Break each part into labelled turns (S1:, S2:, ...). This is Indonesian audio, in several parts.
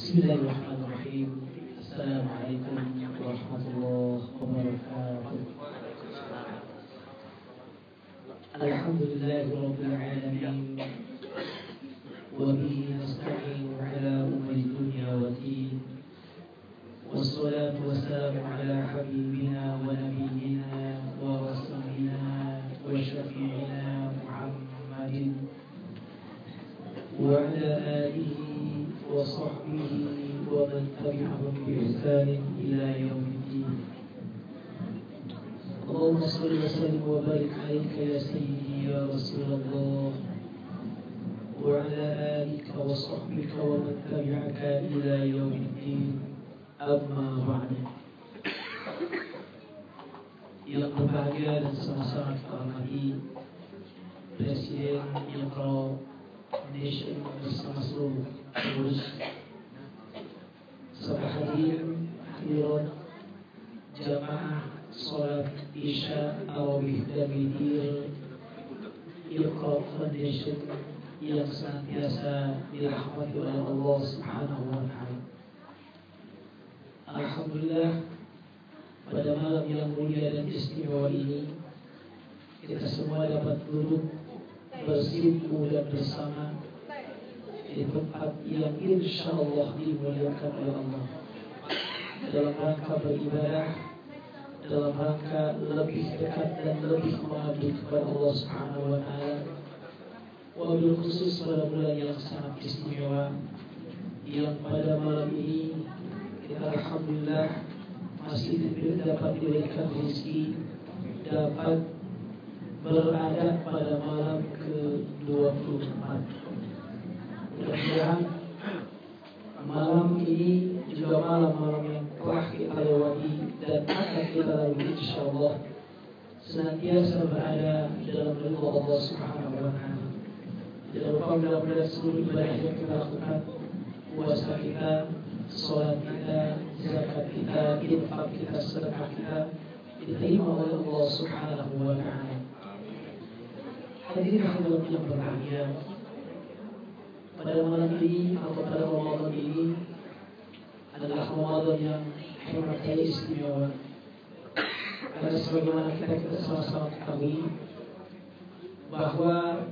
S1: Bismillahirrahmanirrahim. Assalamualaikum warahmatullahi wabarakatuh. Alhamdulillahirabbil alamin. Wa bihi nasta'in ala umuri dunya waddin. Wassalatu wassalamu ala habibina wa nabiyyina wa rasulina wa syafi'ina Muhammadin wa ala alihi wa sahbihi wa man tabi'ahum bi ihsanin ila yaumiddin. Allahumma shalli wa sallim wa barik 'alaika ya sayyidi ya Rasulullah wa ala alika wa sahbika wa man tabi'aka ila yaumiddin. Amma ba'du. Yang berbahagia dan sama-sama kita hormati Presiden Iqra Foundation bersama seluruh pengurus, serta hadirin hadirat jamaah sholat Isya Tarawih dan Witir Iqra Foundation yang senantiasa dirahmati oleh Allah Subhanahu wa Ta'ala. Alhamdulillah, pada malam yang mulia dan istimewa ini kita semua dapat duduk bersimpu dan bersama di tempat yang insya Allah dimuliakan oleh Allah, dalam rangka beribadah, dalam rangka lebih dekat dan lebih mengabdi kepada Allah Subhanahu wa Ta'ala. Wabil khusus pada bulan yang sangat istimewa, yang pada malam ini kita alhamdulillah masih dapat diberikan rezeki dapat berada pada malam ke-24. Mudah-mudahan malam ini juga malam-malam yang telah kita lewati dan akan kita lalui insyaallah senantiasa berada dalam ridha Allah Subhanahu wa Ta'ala. Jangan lupa mudah-mudahan seluruh ibadah yang kita lakukan, puasa kita, sholat kita, zakat kita, infak kita, sedekah kita diterima oleh Allah Subhanahu wa Ta'ala. Hadirin hadirat yang berbahagia, pada malam ini atau pada Ramadan ini adalah Ramadan yang hebat dan istimewa. Karena sebagaimana kita sama-sama ketahui bahwa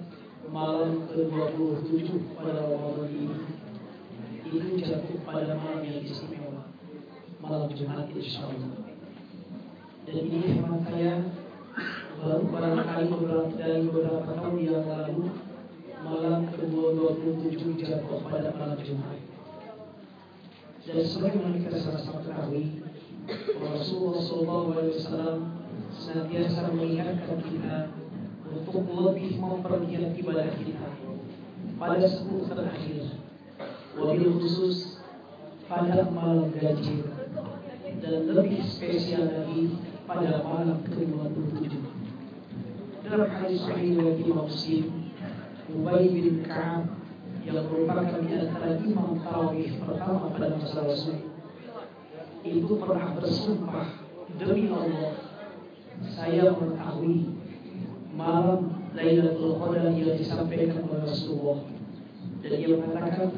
S1: malam ke-27 pada Ramadan ini itu jatuh pada malam yang istimewa, malam Jumat insyaallah. Dan ini hemat saya baru barangkali beberapa tahun yang lalu malam ke-27 jatuh pada malam Jumat. Dan sebagaimana kita sama-sama ketahui, Rasulullah SAW senantiasa mengingatkan kita untuk lebih mempergiat ibadah kita pada 10 terakhir, wabil khusus pada malam Ganjil, dan lebih spesial lagi pada malam ke-27. Dalam hadis sahih riwayat Imam Muslim, Ubay bin Ka'ab yang merupakan di antara imam tarawih pertama pada masa Rasul itu pernah bersumpah, demi Allah, saya mengetahui malam Lailatul Qadar yang disampaikan oleh Rasulullah, dan ia mengatakan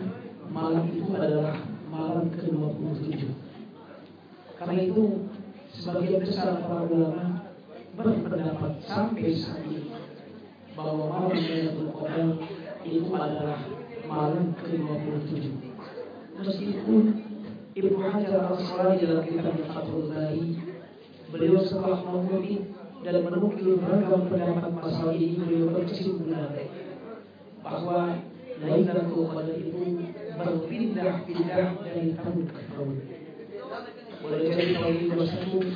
S1: malam itu adalah malam ke-27. Karena itu sebagian besar para ulama berpendapat sampai saat ini bahwa malam Lailatul Qadar itu adalah malam ke-27. Meskipun Ibnu Hajar Al-Asqalani dalam kitab Fathul Bari, beliau setelah meneliti dan menukil beragam pendapat masalah ini, beliau berkesimpulan bahwa Lailatul Qadar itu berpindah-pindah dari tahun ke tahun. Boleh jadi tahun ini 21,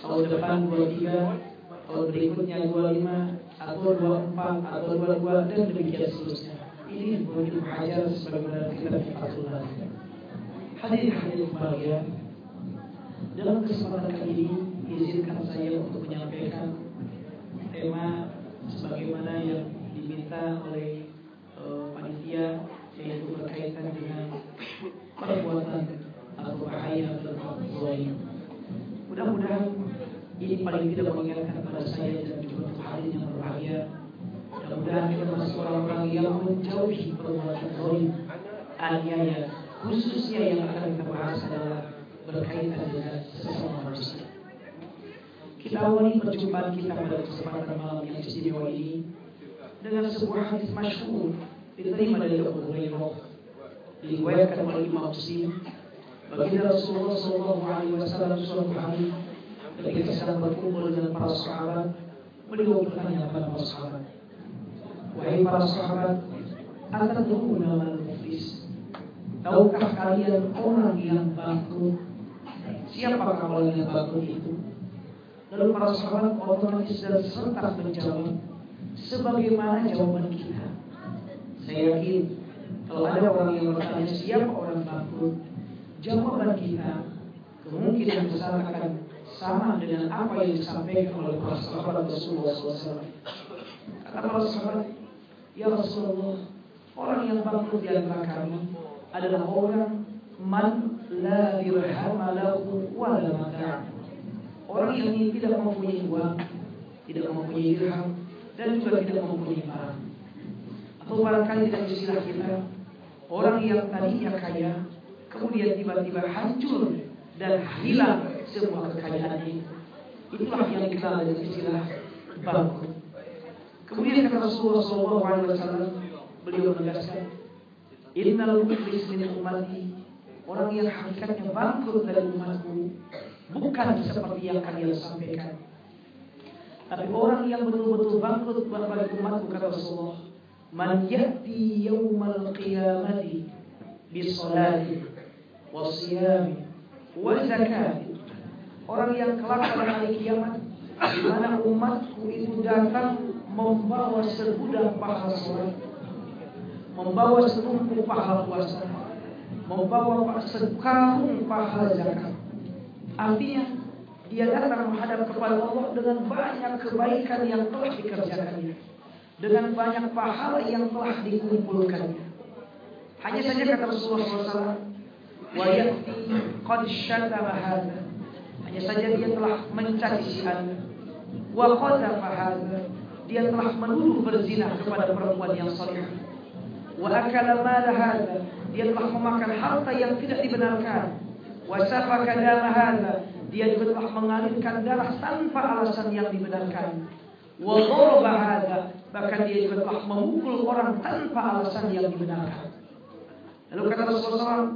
S1: tahun depan 23, tahun berikutnya 25, atau 24, atau 22, dan demikian seterusnya. Ini menurut Ibnu Hajar sebagaimana kita Fathul Bari. Hadirin bahagia, dalam kesempatan kali ini izinkan saya untuk menyampaikan tema sebagaimana yang diminta oleh panitia, yaitu berkaitan dengan perbuatan atau bahaya berbuat zalim. Mudah-mudahan ini paling tidak mengingatkan pada saya dan juga untuk hadirin yang berbahagia. Mudah-mudahan kita masuk orang-orang yang menjauhi perbuatan zalim aniaya, khususnya yang akan kita bahas adalah berkaitan dengan sesama manusia. Kita awali perjumpaan kita pada kesempatan malam yang istimewa ini dengan sebuah hadis masyhur diterima dari Abu Hurairah, diriwayatkan oleh Imam Muslim. Baginda Rasulullah SAW suatu hari ketika sedang berkumpul dengan para sahabat, beliau bertanya kepada para sahabat, wahai para sahabat, atadruna man muflis? Tahukah kalian orang yang bangkrut? Siapakah orang yang bangkrut itu? Lalu para sahabat otomatis dan serentak menjawab sebagaimana jawaban kita. Saya yakin kalau ada orang yang bertanya siapa orang bangkrut, jawaban kita kemungkinan besar akan sama dengan apa yang disampaikan oleh para sahabat Rasulullah SAW. Kata para sahabat, ya Rasulullah, orang yang bangkrut di antara kami adalah orang man la dirham lahu wa la mata'. Orang yang tidak mempunyai uang, tidak mempunyai dirham, dan juga tidak mempunyai barang. Atau barangkali dengan istilah kita, orang yang tadinya kaya, kemudian tiba-tiba hancur dan hilang semua kekayaannya. Itulah yang dikenal dengan istilah bangkrut. Kemudian kata Rasulullah SAW, beliau menegaskan, innal muflis min ummati, orang yang hakikatnya bangkrut dari umatku bukan seperti yang kalian sampaikan, tapi orang yang betul-betul bangkrut bagi umatku, kata Rasulullah, man ya'ti yawmal qiyamati bisolati wasiyami wa zakati, orang yang kelak pada hari kiamat di mana umatku itu datang membawa segudang pahala salat, membawa setumpuk pahala puasa, membawa sekarung pahala zakat. Artinya dia datang menghadap kepada Allah dengan banyak kebaikan yang telah dikerjakannya, dengan banyak pahala yang telah dikumpulkannya. Hanya saja kata Rasulullah SAW, wa ya'ti qad syatama hadza, hanya saja dia telah mencaci si Anda, wa qadhafa hadza, dia telah menuduh berzina kepada perempuan yang salihah, wa akala mal hadza, dia telah memakan harta yang tidak dibenarkan, wa safaka dam hadza, dia juga telah mengalirkan darah tanpa alasan yang dibenarkan, wa daraba hadza, bahkan dia juga telah memukul orang tanpa alasan yang dibenarkan. Lalu kata Rasulullah,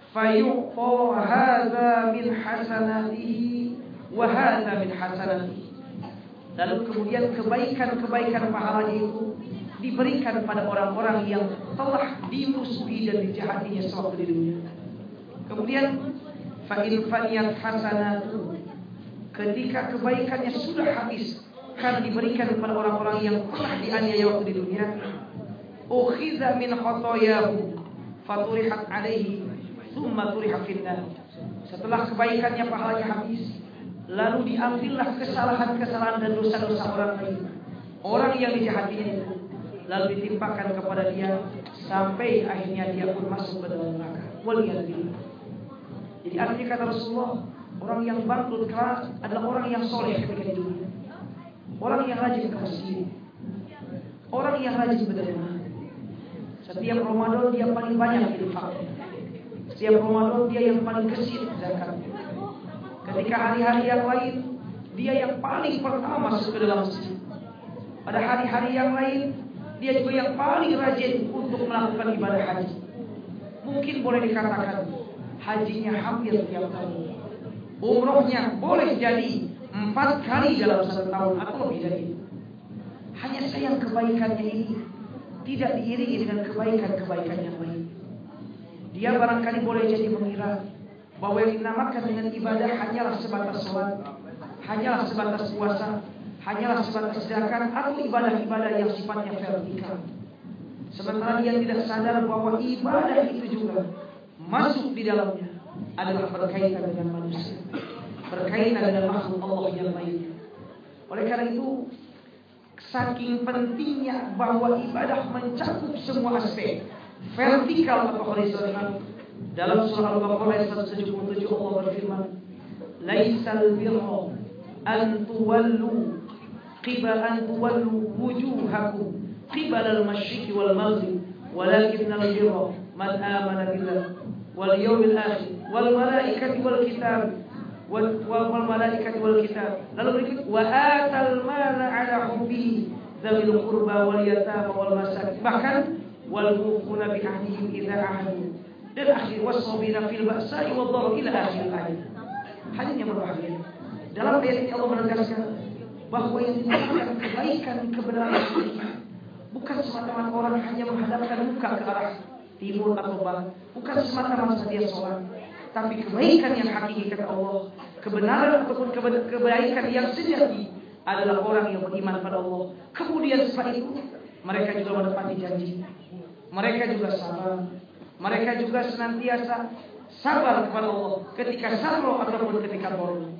S1: fayu'ta hadza min hasanatihi wa hadza min hasanatihi. Lalu kemudian kebaikan-kebaikan pahalanya itu diberikan pada orang-orang yang telah dimusuhi dan dijahatinya sewaktu di dunia. Kemudian fa'il faniyat hasanatu, ketika kebaikannya sudah habis karena diberikan kepada orang-orang yang telah dianiaya waktu di dunia, ukhiza min khotoyahu faturihat alaihi thumma turihat finnar. Setelah kebaikannya pahalanya habis, lalu diambillah kesalahan-kesalahan dan dosa-dosa orang lain, orang yang dijahatinya itu, lalu ditimpakan kepada dia sampai akhirnya dia pun masuk ke dalam neraka. Waliyadillah. Jadi artinya kata Rasulullah, orang yang bangkrut keras adalah orang yang soleh ketika di dunia, orang yang rajin ke masjid, orang yang rajin berderma. Setiap Ramadan dia paling banyak infak. Setiap Ramadan dia yang paling gesit zakat. Ketika hari-hari yang lain dia yang paling pertama masuk ke dalam masjid. Pada hari-hari yang lain dia juga yang paling rajin untuk melakukan ibadah haji. Mungkin boleh dikatakan hajinya hampir tiap tahun. Umrohnya boleh jadi 4 kali dalam 1 tahun atau lebih dari itu. Hanya sayang kebaikannya ini tidak diiringi dengan kebaikan-kebaikan yang lain. Dia barangkali boleh jadi mengira bahwa yang dinamakan dengan ibadah hanyalah sebatas sholat, hanyalah sebatas puasa, hanyalah sebatas zakat atau ibadah-ibadah yang sifatnya vertikal. Sementara dia tidak sadar bahwa ibadah itu juga masuk di dalamnya adalah berkaitan dengan manusia, berkaitan dengan makhluk Allah yang lainnya. Oleh karena itu, saking pentingnya bahwa ibadah mencakup semua aspek, vertikal atau horizontal. Dalam surah Al-Baqarah ayat 177 Allah berfirman, "Laisal birra an tuwallu wujuhakum qibala al-masyriqi wal maghrib, walakinnal birra
S2: man amana billah wal yawmil akhir wal malaikati wal kitab wal malaikati wal kitab. Lalu berikut wa atal mala ala hubbihi dzawil qurba wal yatama wal masakin. Bahkan wal mufuna bi ahdihim idza ahadu. Dan akhir wasabina fil ba'sa'i wad dharra ila akhir ayat. Hadisnya berbahagia. Dalam ayat ini Allah menegaskan bahwa yang dinamakan kebaikan kebenaran bukan semata-mata orang hanya menghadapkan muka ke arah timur atau barat, bukan semata-mata dia sholat, tapi kebaikan yang hakiki kata Allah, kebenaran ataupun kebaikan yang sejati adalah orang yang beriman pada Allah. Kemudian setelah itu mereka juga menepati janji, mereka juga sabar, mereka juga senantiasa sabar kepada Allah ketika sarro ataupun ketika borong.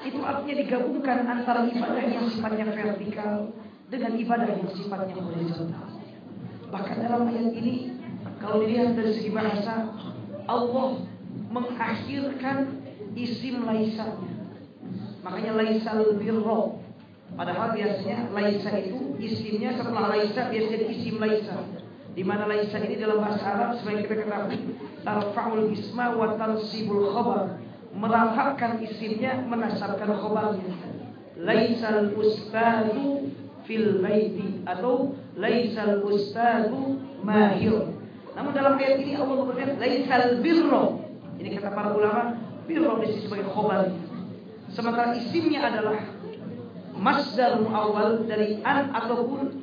S2: Itu artinya digabungkan antara ibadah yang sifatnya vertikal dengan ibadah yang sifatnya horizontal. Bahkan dalam ayat ini kalau dilihat dari segi bahasa, Allah mengakhirkan isim laisa. Makanya laisal birro. Padahal biasanya laisa itu isimnya setelah laisa biasanya isim laisa. Di mana laisa ini dalam bahasa Arab sebagai kita ketahui tarfa'ul isma wa tansibul khabar. Merangkapkan isimnya, menasabkan khabarnya. Laisal ustadu fil baiti atau laisal ustadu mahir. Namun dalam ayat ini Allah berkata laisal birro. Ini kata para ulama, birro disebut sebagai khabar. Sementara isimnya adalah masdar muawwal dari an ataupun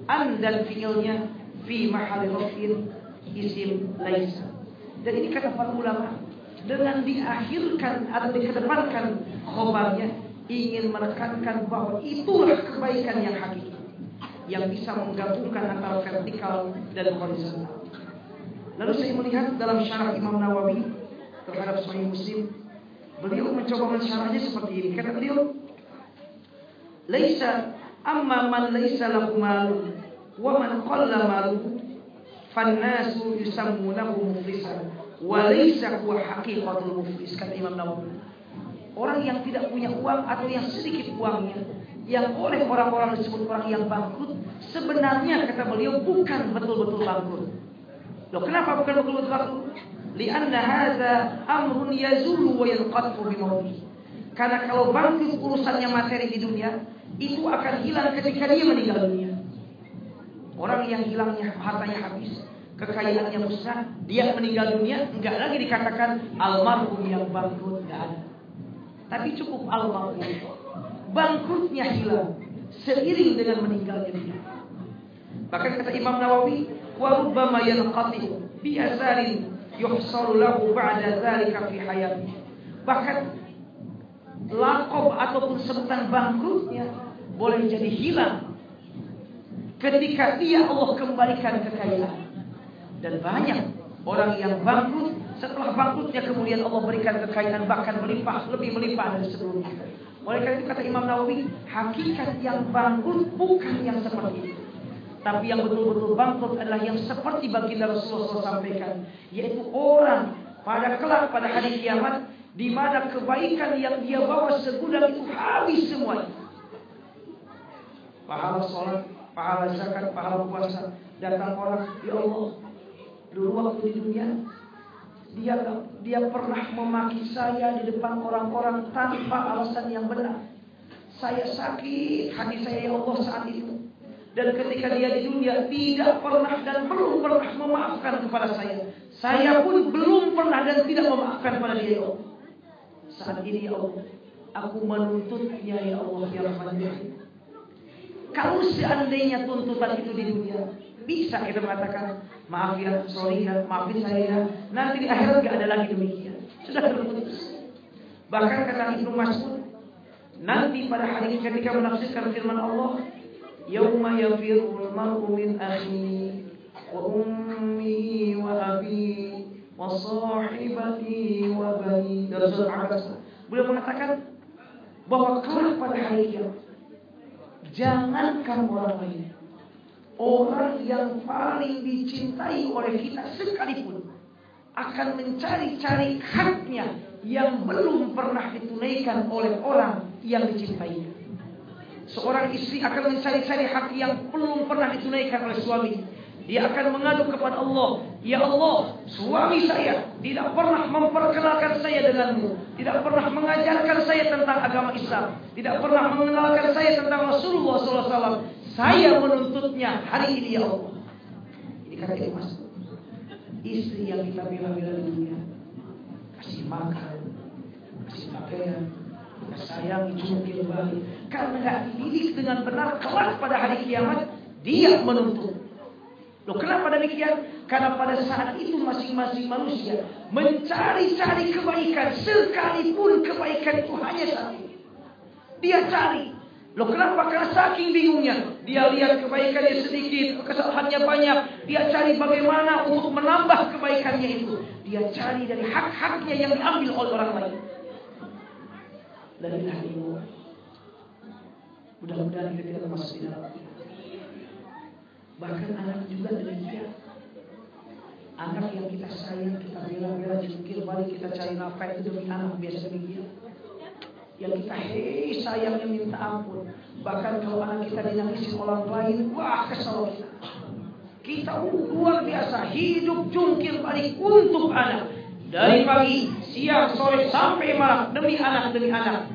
S2: an dan fi'ilnya fi mahalli raf'in isim laisa. Dan ini kata para ulama, dengan diakhirkan atau dikedepankan khabarnya ingin menekankan bahwa itulah kebaikan yang hakiki yang bisa menggabungkan antara vertikal dan horizontal. Lalu saya melihat dalam syarah Imam Nawawi terhadap Sahih Muslim, beliau mencoba mensyarahnya seperti ini. Kata beliau, laisa amma man laisa lahu malun wa man qalla maluhu fannasu yusammunahu muflisan wa laisa huwa haqiqatul muflis. Kata Imam Nawawi, orang yang tidak punya uang atau yang sedikit uangnya, yang oleh orang-orang disebut orang yang bangkrut, sebenarnya kata beliau bukan betul-betul bangkrut. Loh, kenapa bukan betul-betul bangkrut? Lianna hadza amrun yazulu wa yanqatu bi mauti. Karena kalau bangkrut urusannya materi di dunia, itu akan hilang ketika dia meninggal dunia. Orang yang hilangnya hartanya habis, kekayaannya musnah, dia meninggal dunia, enggak lagi dikatakan almarhum yang bangkrut, enggak ada. Tapi cukup almarhum. Bangkrutnya hilang seiring dengan meninggalnya dia. Bahkan kata Imam Nawawi, wa rubbama yanqati bi asarin yuhsalu lahu ba'da dzalika fi hayati. Bahkan laqab ataupun sebutan bangkrutnya boleh jadi hilang ketika dia Allah kembalikan kekayaan. Dan banyak orang yang bangkrut, setelah bangkrutnya kemudian Allah berikan kekayaan bahkan melimpah, lebih melimpah dari sebelumnya. Oleh karena itu kata Imam Nawawi, hakikat yang bangkrut bukan yang seperti itu. Tapi yang betul-betul bangkrut adalah yang seperti baginda Rasulullah SAW sampaikan, yaitu orang pada kelak pada hari kiamat, di mana kebaikan yang dia bawa segudang itu habis semua. Pahala sholat, pahala zakat, pahala puasa, datang orang, ya Allah, dulu waktu di dunia dia pernah memaki saya di depan orang-orang tanpa alasan yang benar. Saya sakit hati saya ya Allah saat itu. Dan ketika dia di dunia tidak pernah dan belum pernah memaafkan kepada saya. Saya pun belum pernah dan tidak memaafkan kepada dia ya Allah. Saat ini ya Allah, aku menuntutnya ya Allah ya Rahman ya Rahim. Kalau seandainya tuntutan itu di dunia, bisa kita mengatakan, maaf ya, sorry ya, maafin saya ya. Nanti di akhirat gak ada lagi demikian. Sudah terputus. Bahkan kata Ibnu Mas'ud, nanti pada hari ketika menafsirkan firman Allah, yauma yafirul mar'u min akhihi wa ummihi wa abihi wa sahibatihi wa bani. Dari surat Al-Baqarah. Beliau mengatakan bahwa kelak pada hari kiamat, jangankan orang lain, orang yang paling dicintai oleh kita sekalipun akan mencari-cari haknya yang belum pernah ditunaikan oleh orang yang dicintainya. Seorang istri akan mencari-cari hak yang belum pernah ditunaikan oleh suami. Dia akan mengadu kepada Allah, Ya Allah, suami saya tidak pernah memperkenalkan saya denganmu, tidak pernah mengajarkan saya tentang agama Islam, tidak pernah mengenalkan saya tentang Rasulullah SAW. Saya menuntutnya hari ini ya Allah. Ini kata Ibnu Mas'ud. Istri yang kita bela-bela di dunia, kasih makan, kasih pakaian, kita sayangi, jungkir balik, karena nggak dididik dengan benar, kelak pada hari kiamat dia menuntut. Loh, kenapa demikian? Karena pada saat itu masing-masing manusia mencari-cari kebaikan, sekalipun kebaikan itu hanya satu. Dia cari. Loh, kenapa? Karena saking bingungnya. Dia lihat kebaikannya sedikit, kesalahannya banyak. Dia cari bagaimana untuk menambah kebaikannya itu. Dia cari dari hak-haknya yang diambil oleh orang lain. Dari hati itu, mudah-mudahan kita tidak masuk di dalam. Bahkan anak juga demikian. Anak yang kita sayang, kita bela-bela, jungkir balik, kita cari nafkah itu demi anak, biasa demikian. Yang kita sayangnya minta ampun. Bahkan kalau anak kita dinangisin orang lain, wah kesal kita. Kita luar biasa hidup jungkir balik untuk anak. Dari pagi, siang, sore sampai malam demi anak, demi anak.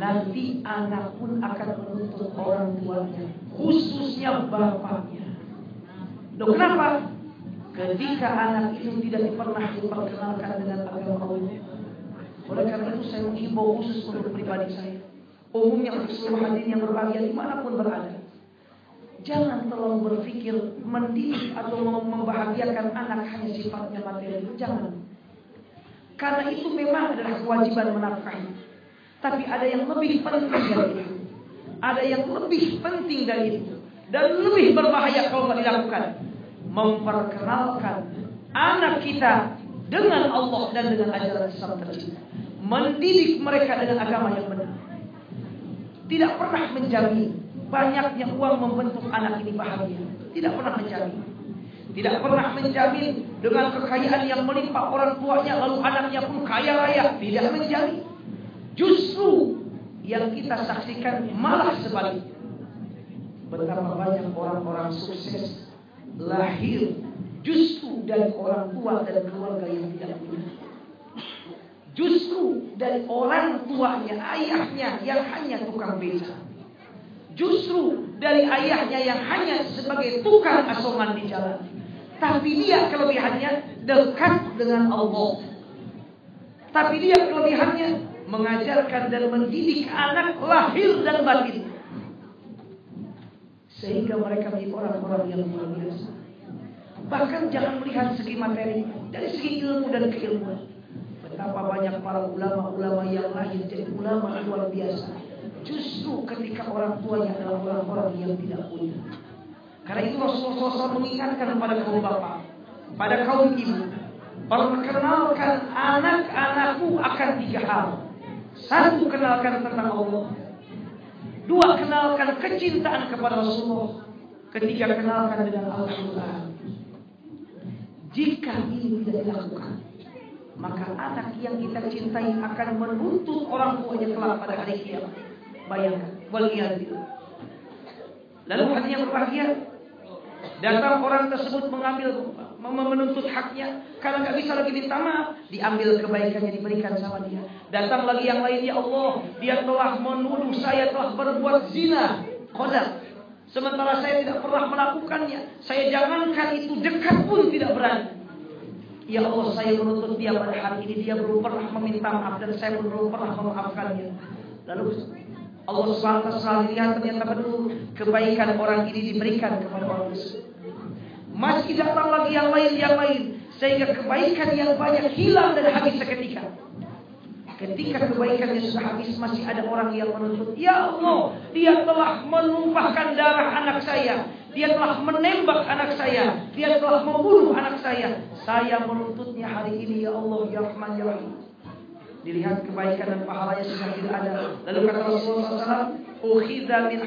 S2: Nanti anak pun akan menuntut orang tuanya, khususnya bapaknya. Loh, kenapa? Ketika anak itu tidak pernah diperkenalkan dengan agama Allah. Oleh karena itu saya menghimbau khusus untuk pribadi saya, umumnya untuk seluruh hadirin yang berbahagia dimanapun berada. Jangan terlalu berpikir mendidik atau membahagiakan anak hanya sifatnya materi. Jangan. Karena itu memang adalah kewajiban menafkahi. Tapi ada yang lebih penting dari itu. Ada yang lebih penting dari itu. Dan lebih berbahaya kalau tidak dilakukan. Memperkenalkan anak kita dengan Allah dan dengan ajaran Islam tercinta. Mendidik mereka dengan agama yang benar. Tidak pernah menjamin banyaknya uang membentuk anak ini bahagia. Tidak pernah menjamin. Tidak pernah menjamin dengan kekayaan yang melimpah orang tuanya lalu anaknya pun kaya raya. Tidak menjamin. Justru yang kita saksikan malah sebaliknya. Betapa banyak orang-orang sukses lahir justru dari orang tua dan keluarga yang tidak punya. Justru dari orang tuanya, ayahnya yang hanya tukang beca. Justru dari ayahnya yang hanya sebagai tukang asongan di jalan. Tapi dia kelebihannya dekat dengan Allah. Tapi dia kelebihannya mengajarkan dan mendidik anak lahir dan batin. Sehingga mereka menjadi orang-orang yang luar biasa. Bahkan jangan melihat segi materi, dari segi ilmu dan keilmuan. Betapa banyak para ulama-ulama yang lahir jadi ulama luar biasa. Justru ketika orang tuanya adalah orang-orang yang tidak punya. Karena itu Rasulullah SAW mengingatkan kepada kaum bapak, pada kaum ibu, perkenalkan anak-anakku akan 3 hal. 1, kenalkan tentang Allah. 2, kenalkan kecintaan kepada Rasulullah. 3, kenalkan dengan Al-Quran. Jika ini tidak dilakukan, maka anak yang kita cintai akan menuntut orang tuanya kelak pada hari kiamat. Bayangkan, waliyadillah. Lalu hatinya berbahagia. Datang orang tersebut menuntut haknya, karena nggak bisa lagi minta maaf, diambil kebaikannya diberikan sama dia. Datang lagi yang lain, ya Allah, dia telah menuduh saya telah berbuat zina, qadar. Sementara saya tidak pernah melakukannya. Saya jangankan itu dekat pun tidak berani. Ya Allah, saya menuntut dia pada hari ini, dia belum pernah meminta maaf dan saya belum pernah memaafkannya. Lalu Allah SWT lihat ternyata betul kebaikan orang ini diberikan kepada orang tersebut. Masih datang lagi yang lain, sehingga kebaikan yang banyak hilang dan habis seketika. Ketika kebaikannya sudah habis, masih ada orang yang menuntut, ya Allah, dia telah menumpahkan darah anak saya, dia telah menembak anak saya, dia telah membunuh anak saya. Saya menuntutnya hari ini, ya Allah, ya Rahman, ya Rahim. Dilihat kebaikan dan pahalanya sudah tidak ada. Lalu kata Rasulullah SAW, ukhidha min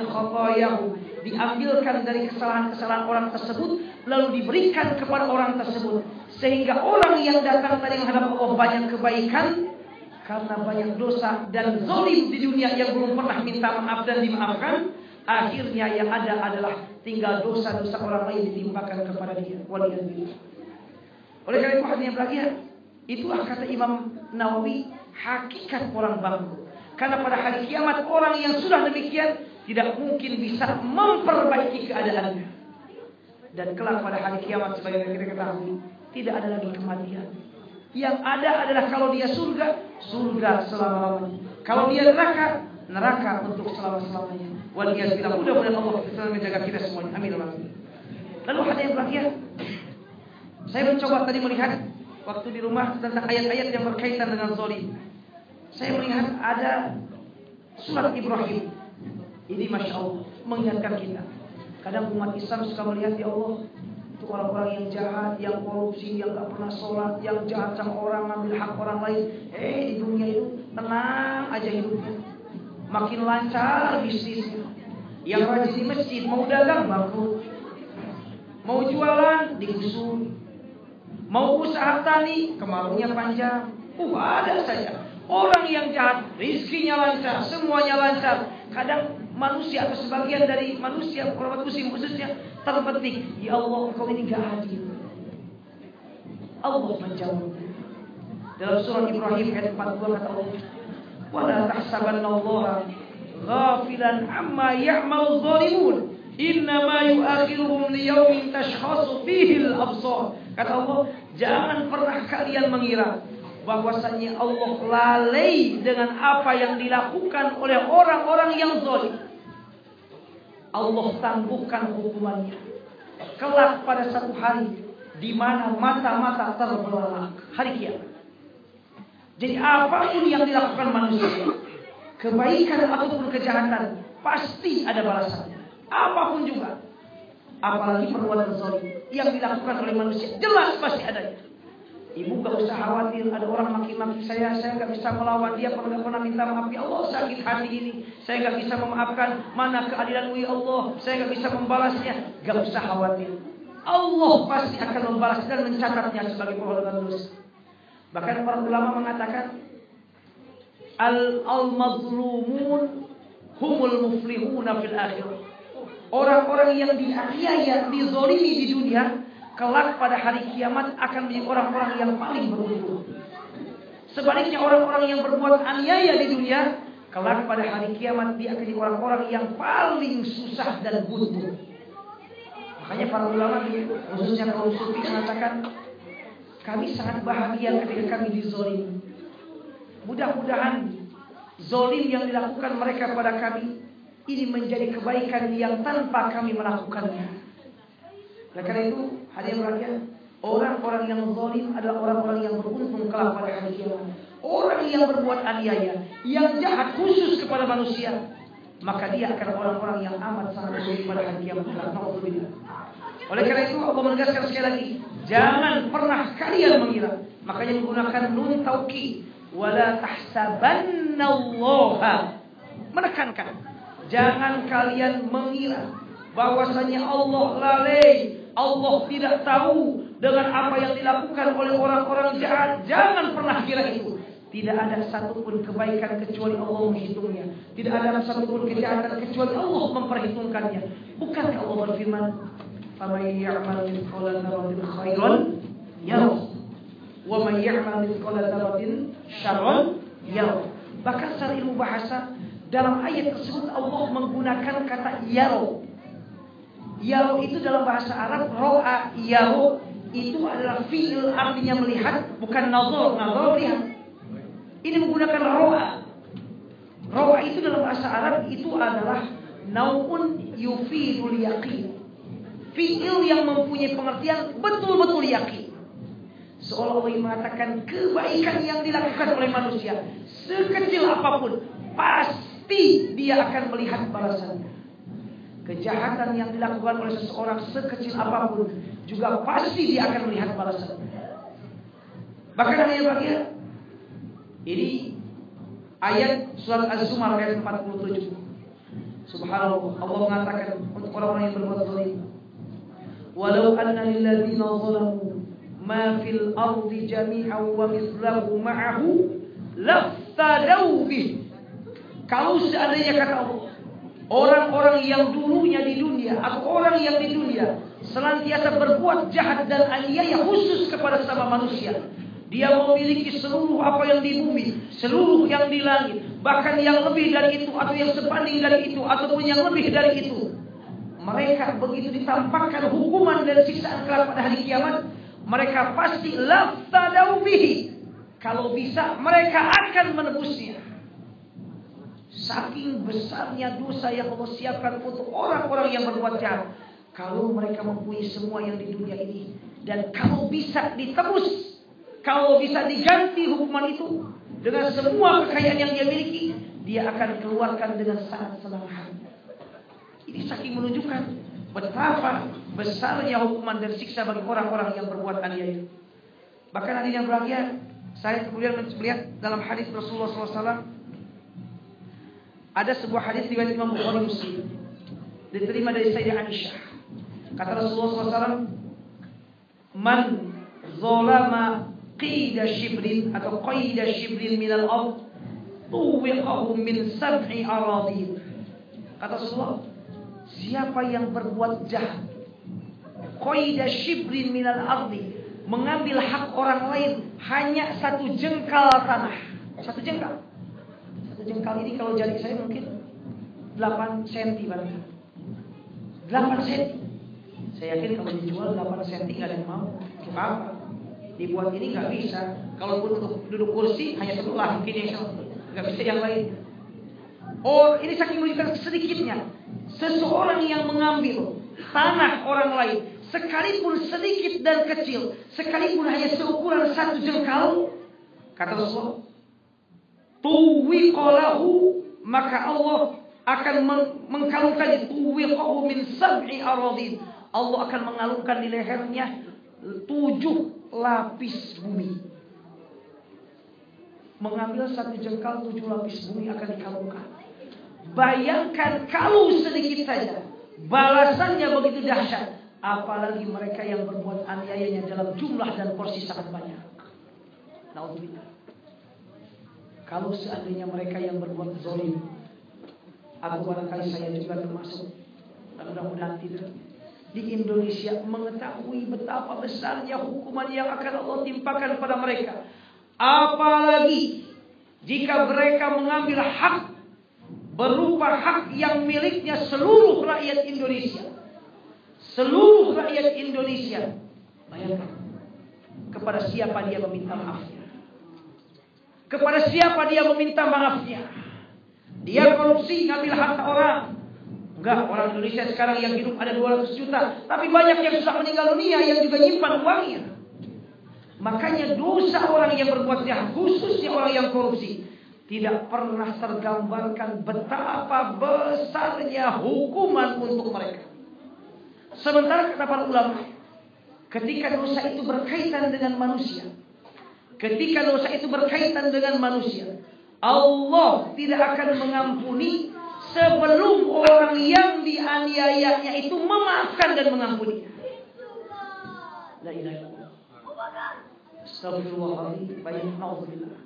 S2: khatayahu, diambilkan dari kesalahan-kesalahan orang tersebut, lalu diberikan kepada orang tersebut. Sehingga orang yang datang tadi menghadap Allah banyak kebaikan, karena banyak dosa dan zalim di dunia yang belum pernah minta maaf dan dimaafkan, akhirnya yang ada adalah tinggal dosa-dosa orang lain ditimpakan kepada dia. Waliyadzubillah. Oleh karena itu hadirin berbahagia, itulah kata Imam Nawawi, hakikat orang bangkrut. Karena pada hari kiamat orang yang sudah demikian tidak mungkin bisa memperbaiki keadaannya. Dan kelak pada hari kiamat sebagai yang kita ketahui, tidak ada lagi kematian. Yang ada adalah kalau dia surga, surga selama-lamanya. Kalau dia neraka, neraka untuk selama-lamanya. Waliyadzubillah. Mudah-mudahan Allah selalu menjaga kita semuanya. Amin. Lalu hadirin berbahagia, saya mencoba tadi melihat waktu di rumah tentang ayat-ayat yang berkaitan dengan zalim. Saya melihat ada surat Ibrahim. Ini Masya Allah mengingatkan kita. Kadang umat Islam suka melihat, ya Allah, itu orang-orang yang jahat, yang korupsi, yang gak pernah sholat, yang jahat sama orang, ngambil hak orang lain. Di dunia itu tenang aja hidupnya, makin lancar bisnisnya. Yang rajin di masjid mau dagang bangkrut, mau jualan digusur, mau usaha tani kemaraunya panjang. Ada saja orang yang jahat, rizkinya lancar, semuanya lancar. Kadang manusia atau sebagian dari manusia, orang muslim khususnya, terbetik, ya Allah, engkau ini gak adil. Allah menjawab dalam surah Ibrahim ayat 42, kata Allah, wala tahsabannallaha ghafilan amma ya'malu dhalimun, innama yu'akhiruhum liyaumin tashkhasu fihi al-absar. Kata Allah, jangan pernah kalian mengira bahwasanya Allah lalai dengan apa yang dilakukan oleh orang-orang yang zalim. Allah tangguhkan hukumannya kelak pada satu hari di mana mata-mata terbelalak, hari kiamat. Jadi apapun yang dilakukan manusia, kebaikan ataupun kejahatan, pasti ada balasannya. Apapun juga, apalagi perbuatan zalim yang dilakukan oleh manusia, jelas pasti adanya. Ibu gak usah khawatir ada orang maki-maki saya gak bisa melawan dia, pernah minta maaf, ya Allah sakit hati ini, saya gak bisa memaafkan, mana keadilanmu ya Allah, saya gak bisa membalasnya. Gak usah khawatir, Allah pasti akan membalas dan mencatatnya sebagai perbuatan dosa. Bahkan para ulama mengatakan al-mazlumun humul muflihuna fil akhirah. Orang-orang yang dianiaya, dizolimi di dunia, kelak pada hari kiamat akan menjadi orang-orang yang paling beruntung. Sebaliknya orang-orang yang berbuat aniaya di dunia, kelak pada hari kiamat dia akan menjadi orang-orang yang paling susah dan buntu. Makanya para ulama, khususnya kaum sufi, mengatakan kami sangat bahagia ketika kami dizolimi. Mudah-mudahan zolim yang dilakukan mereka pada kami ini menjadi kebaikan yang tanpa kami melakukannya. Oleh karena itu, hadirin berbahagia, orang-orang yang zalim adalah orang-orang yang beruntung kelak pada hari kiamat. Orang yang berbuat aniaya, yang jahat khusus kepada manusia, maka dia akan orang-orang yang amat sangat beruntung pada hari kiamat. Oleh karena itu Allah menegaskan sekali lagi, jangan pernah kalian mengira. Makanya menggunakan nun taukid, wala tahsabannallaha, menekankan, jangan kalian mengira bahwasanya Allah lalai, Allah tidak tahu dengan apa yang dilakukan oleh orang-orang jahat. Jangan pernah kira itu. Tidak ada satupun kebaikan kecuali Allah menghitungnya. Tidak ada satupun kejahatan kecuali Allah memperhitungkannya. Bukankah Allah berfirman, "Faman ya'mal mithqala dzarratin khairan yarah, wa man ya'mal mithqala dzarratin syarran yarah." Bahkan secara ilmu bahasa, dalam ayat tersebut Allah menggunakan kata yarah. Yaro itu dalam bahasa Arab, ro'a yaro itu adalah fi'il, artinya melihat, bukan nazar. Nazar lihat. Ini menggunakan ro'a. Ro'a itu dalam bahasa Arab itu adalah nau'un yufidul yaqin, fi'il yang mempunyai pengertian betul-betul yakin. Seolah-olah mengatakan kebaikan yang dilakukan oleh manusia, sekecil apapun, pasti dia akan melihat balasannya. Kejahatan yang dilakukan oleh seseorang sekecil apapun juga pasti dia akan melihat balasan. Bahkan ada yang bagian ini ayat surat Az-Zumar ayat 47. Subhanallah, Allah mengatakan untuk orang-orang yang berbuat zalim, walau anna lil ladzina zalamu ma fil ardi jami'an wa mithlahu ma'ahu laftadaw bih. Kalau seandainya, kata Allah, Orang-orang yang dulunya di dunia atau orang yang di dunia senantiasa berbuat jahat dan aniaya khusus kepada sesama manusia. Dia memiliki seluruh apa yang di bumi, seluruh yang di langit, bahkan yang lebih dari itu atau yang sebanding dari itu ataupun yang lebih dari itu. Mereka begitu ditampakkan hukuman dan siksaan kelak pada hari kiamat, mereka pasti laftadau bihi. Kalau bisa mereka akan menebusnya. Saking besarnya dosa yang Allah siapkan untuk orang-orang yang berbuat jahat. Kalau mereka mempunyai semua yang di dunia ini, dan kalau bisa ditebus, kalau bisa diganti hukuman itu dengan semua kekayaan yang dia miliki, dia akan keluarkan dengan sangat senang hati. Ini saking menunjukkan betapa besarnya hukuman dan siksa bagi orang-orang yang berbuat aniaya. Bahkan hadirin yang berbahagia, saya kemudian melihat dalam hadis Rasulullah SAW, ada sebuah hadis riwayat Imam Bukhari Muslim, diterima dari Sayyidah Aisyah. Kata Rasulullah SAW, man zalama qida shibrin atau qaida shibrin minal ard tuwiqahu min sab'i aradin. Kata Rasulullah, siapa yang berbuat jahat qaida shibrin minal ardi, mengambil hak orang lain hanya satu jengkal tanah. Satu jengkal. Satu jengkal ini kalau jari saya mungkin 8 cm barangkali. 8 cm. Saya yakin kalau dijual 8 cm nggak ada yang mau. Untuk apa? Dibuat ini nggak bisa. Kalaupun untuk duduk kursi hanya sebelah mungkin yang nggak bisa yang lain. Oh, ini saking menunjukkan sedikitnya. Seseorang yang mengambil tanah orang lain, sekalipun sedikit dan kecil, sekalipun hanya seukuran satu jengkal, kata Rasulullah, tuwiqalahu, maka Allah akan mengkalungkan tuwiqahu min sab'i aradin. Allah akan mengalungkan di lehernya 7 lapis bumi. Mengambil satu jengkal 7 lapis bumi akan dikalungkan. Bayangkan kalau sedikit saja, balasannya begitu dahsyat. Apalagi mereka yang berbuat aniayanya dalam jumlah dan porsi sangat banyak. Naudzubillah. Kalau seandainya mereka yang berbuat zalim, aku barangkali saya juga termasuk, dan mudah-mudahan tidak, di Indonesia mengetahui betapa besarnya hukuman yang akan Allah timpakan pada mereka. Apalagi jika mereka mengambil hak berupa hak yang miliknya seluruh rakyat Indonesia. Seluruh rakyat Indonesia. Bayangkan, kepada siapa dia meminta maafnya? Kepada siapa dia meminta maafnya? Dia korupsi, ngambil harta orang. Enggak, orang Indonesia sekarang yang hidup ada 200 juta. Tapi banyak yang sudah meninggal dunia yang juga nyimpan uangnya. Makanya dosa orang yang berbuat jahat, khususnya orang yang korupsi, tidak pernah tergambarkan betapa besarnya hukuman untuk mereka. Sementara kata para ulama, ketika dosa itu berkaitan dengan manusia, ketika dosa itu berkaitan dengan manusia, Allah tidak akan mengampuni sebelum orang yang dianiayanya itu memaafkan dan mengampuni. La ilaha illallah. Astagfirullahaladzim. Banyak naudzubillah.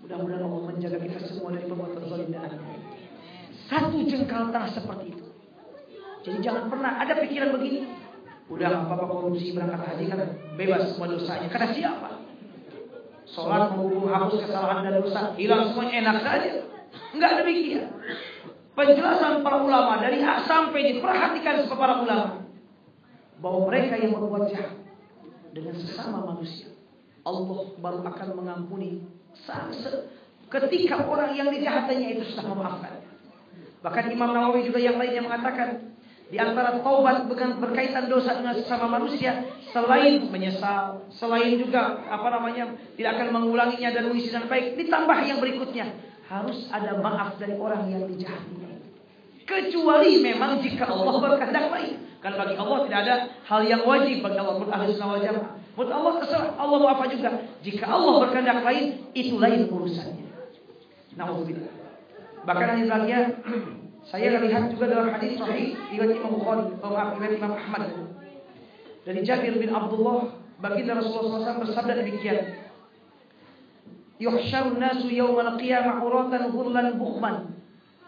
S2: Mudah-mudahan Allah menjaga kita semua dari perbuatan zalim dan aniaya. Satu jengkal tanah seperti itu. Jadi jangan pernah ada pikiran begini. Udah apa-apa korupsi berangkat haji kan bebas semua dosanya. Karena siapa? Sholat menghapus kesalahan dan dosa, hilang semuanya, enak saja. Enggak demikian. Penjelasan para ulama dari A sampai Z, perhatikan para ulama, bahwa mereka yang berbuat jahat dengan sesama manusia, Allah baru akan mengampuni ketika orang yang dijahatannya itu sudah memaafkan. Bahkan Imam Nawawi juga yang lainnya mengatakan, di antara taubat berkaitan dosa dengan sesama manusia, selain menyesal, selain juga tidak akan mengulanginya dan mengisi dengan baik, ditambah yang berikutnya, harus ada maaf dari orang yang dijahatinya. Kecuali memang jika Allah berkehendak lain. Karena bagi Allah tidak ada hal yang wajib bagi Allah. Menurut Ahlus Sunnah wal Jamaah, menurut Allah terserah, Allah mau apa juga. Jika Allah berkehendak lain, itu lain urusannya. Nauzubillah. Bahkan hanya saya lihat juga dalam hadis sahih riwayat Imam Bukhari, riwayat Imam Ahmad, dari Jabir bin Abdullah, baginda Rasulullah SAW bersabda demikian: Yuhsyarun nasu yawmal qiyamah uratan ghurlan bukhman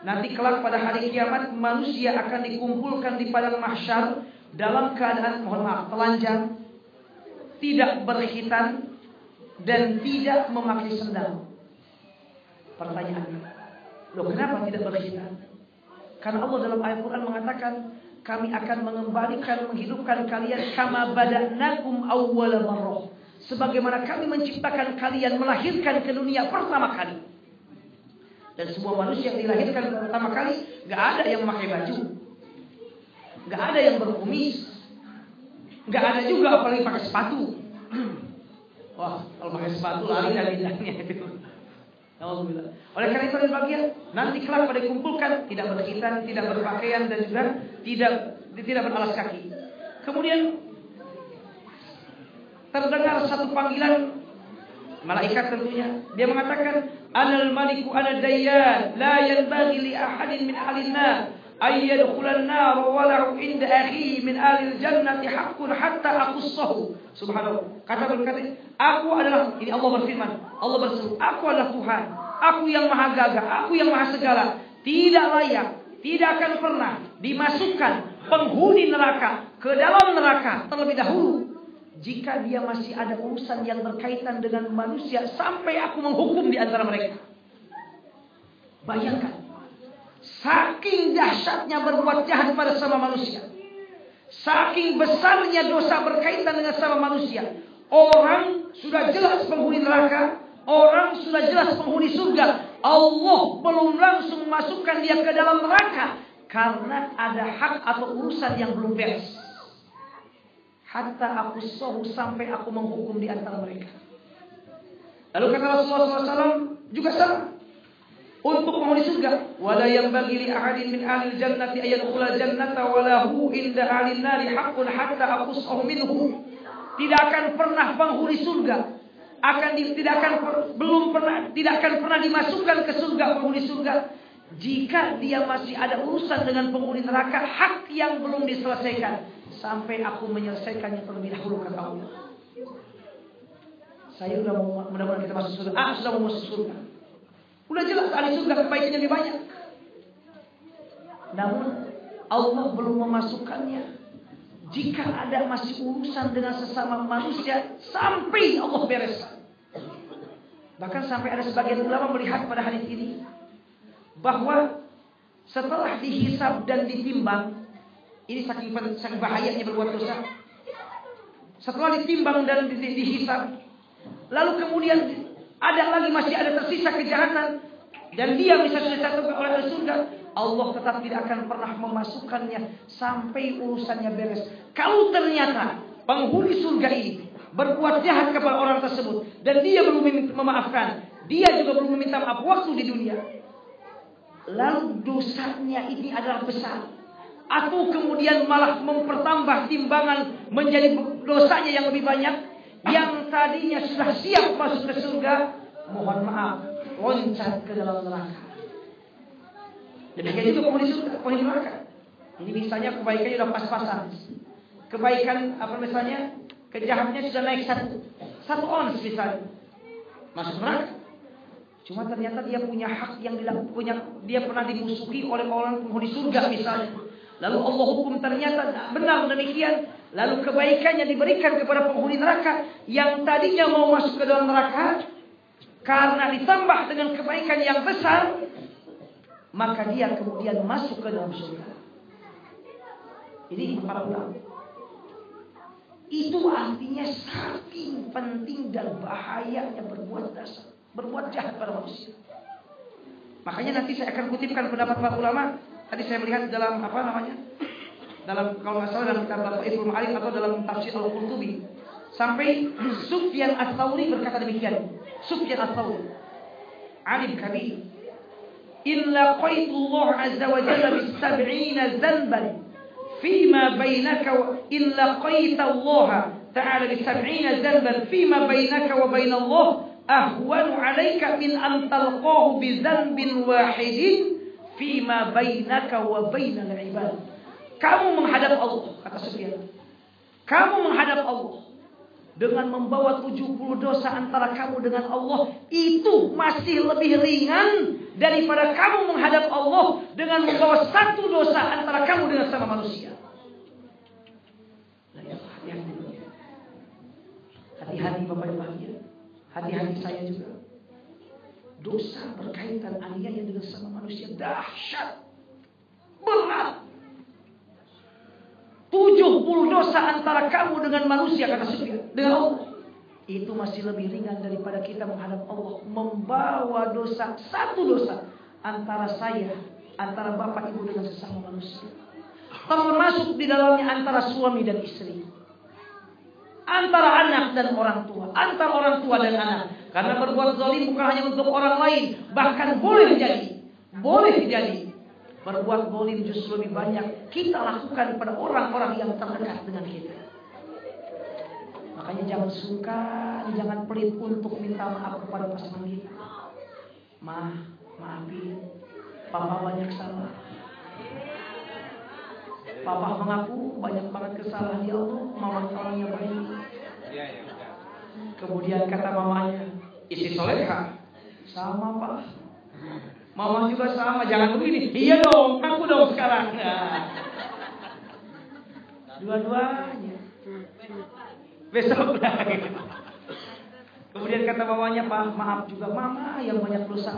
S2: Nanti kelak pada hari kiamat manusia akan dikumpulkan di padang mahsyar dalam keadaan, mohon maaf, telanjang, tidak berkhitan dan tidak memakai sendal. Pertanyaannya, loh kenapa tidak berkhitan? Karena Allah dalam ayat Quran mengatakan, kami akan mengembalikan, menghidupkan kalian kama bada'nakum awwala marrah. Sebagaimana kami menciptakan kalian, melahirkan ke dunia pertama kali. Dan semua manusia yang dilahirkan pertama kali, gak ada yang memakai baju, gak ada yang berkumis, gak ada juga apalagi pakai sepatu. Wah, kalau pakai sepatu lari dari indahnya itu. Alhamdulillah. Oleh karena itu bagian nanti kelak pada dikumpulkan tidak berkhitan, tidak berpakaian dan juga tidak beralas kaki. Kemudian terdengar satu panggilan malaikat tentunya. Dia mengatakan, Anal maliku ana dayyan la yanbaghi li ahadin min ahli an-nar ay yadkhulan nar wa lahu inda akhi min ahli al-jannati haqqun hatta aqussahu. Subhanallah. Kata berkata, aku adalah, ini Allah berfirman, Allah berseru, aku adalah Tuhan, aku yang maha gagah, aku yang maha segala, tidak layak, tidak akan pernah dimasukkan penghuni neraka ke dalam neraka terlebih dahulu jika dia masih ada urusan yang berkaitan dengan manusia sampai aku menghukum di antara mereka. Bayangkan, saking dahsyatnya berbuat jahat pada sama manusia, saking besarnya dosa berkaitan dengan sama manusia. Orang sudah jelas penghuni neraka, orang sudah jelas penghuni surga. Allah belum langsung masukkan dia ke dalam neraka karena ada hak atau urusan yang belum beres. Hatta aku sohu, sampai aku menghukum di antara mereka. Lalu kata Rasulullah SAW juga sama untuk penghuni surga. Wala yanbaghi li ahadin min ahli jannati ay yadkhula jannata wa lahu inda ahli nari haqqun hatta aqussahu minhu. Tidak akan pernah penghuni surga tidak akan pernah dimasukkan ke surga penghuni surga jika dia masih ada urusan dengan penghuni neraka, hak yang belum diselesaikan sampai aku menyelesaikannya terlebih dahulu, kata Allah. Saya sudah mau, mudah-mudahan kita masuk surga. Sudah mau masuk surga. Udah jelas ahli surga kebaikannya lebih banyak. Namun Allah belum memasukkannya jika ada masih urusan dengan sesama manusia sampai Allah bereskan. Bahkan sampai ada sebagian ulama melihat pada hadis ini bahwa setelah dihisab dan ditimbang, ini saking bahayanya berbuat dosa. Setelah ditimbang dan dihisab, lalu kemudian masih ada tersisa kejahatan, dan dia bisa disatukan oleh surga, Allah tetap tidak akan pernah memasukkannya sampai urusannya beres. Kalau ternyata penghuni surga ini berbuat jahat kepada orang tersebut dan dia belum memaafkan, dia juga belum meminta maaf waktu di dunia, lalu dosanya ini adalah besar, atau kemudian malah mempertambah timbangan menjadi dosanya yang lebih banyak, yang tadinya sudah siap masuk ke surga, mohon maaf, loncat ke dalam neraka. Demikian juga penghuni surga, penghuni neraka. Ini misalnya kebaikannya sudah pas-pasan, kebaikan misalnya kejahatannya sudah naik satu ons misalnya, masuk neraka. Cuma ternyata dia punya hak yang dia pernah dimusuhi oleh orang penghuni surga misalnya. Lalu Allah hukum ternyata benar demikian. Lalu kebaikannya diberikan kepada penghuni neraka yang tadinya mau masuk ke dalam neraka, karena ditambah dengan kebaikan yang besar, maka dia kemudian masuk ke dalam surga. Ini para ulama. Itu artinya saking penting dan bahayanya berbuat dosa, berbuat jahat pada manusia. Makanya nanti saya akan kutipkan pendapat para ulama. Tadi saya melihat dalam dalam kalau nggak salah dalam kitab Ibnu Ma'arif atau dalam tafsir Al-Qurtubi, sampai Sufyan Ats-Tsauri berkata demikian. Sufyan Ats-Tsauri, alim kabir, illa qaitullah azza wa jalla bis-sab'ina dhanban fima bainaka wa illa qaitallaha ta'ala bis-sab'ina dhanban fima bainaka wa bainallah ahwanu 'alaika min an talqahu bi dhanbin wahidin fima bainaka wa bainal ibad. Kamu menghadap Allah, kata Sufyan, kamu menghadap Allah dengan membawa 70 dosa antara kamu dengan Allah, itu masih lebih ringan daripada kamu menghadap Allah dengan membawa 1 dosa antara kamu dengan sama manusia. Hati-hati Bapak yang bahagia, hati-hati saya juga. Dosa berkaitan aniaya dengan sama manusia dahsyat, berat. 70 dosa antara kamu dengan manusia, kata Sufyan, dengan Allah, itu masih lebih ringan daripada kita menghadap Allah membawa dosa, 1 dosa antara saya, antara bapak ibu dengan sesama manusia, termasuk di dalamnya antara suami dan istri, antara anak dan orang tua, antara orang tua dan anak. Karena berbuat zalim bukan hanya untuk orang lain, bahkan boleh jadi berbuat zalim justru lebih banyak kita lakukan pada orang-orang yang terdekat dengan kita. Makanya jangan sungkan, jangan pelit untuk minta maaf kepada pasangan kita. Maafin, Papa banyak salah. Papa mengaku banyak banget kesalahan, ya Allah. Mama orangnya baik. Kemudian kata mamanya, istri soleha. Sama Pak. Mama juga sama, jangan begini. Iya dong, aku dong sekarang. Nah. Dua-duanya. Besok lagi. Kemudian kata mamanya, Pak, maaf juga Mama yang banyak dosa.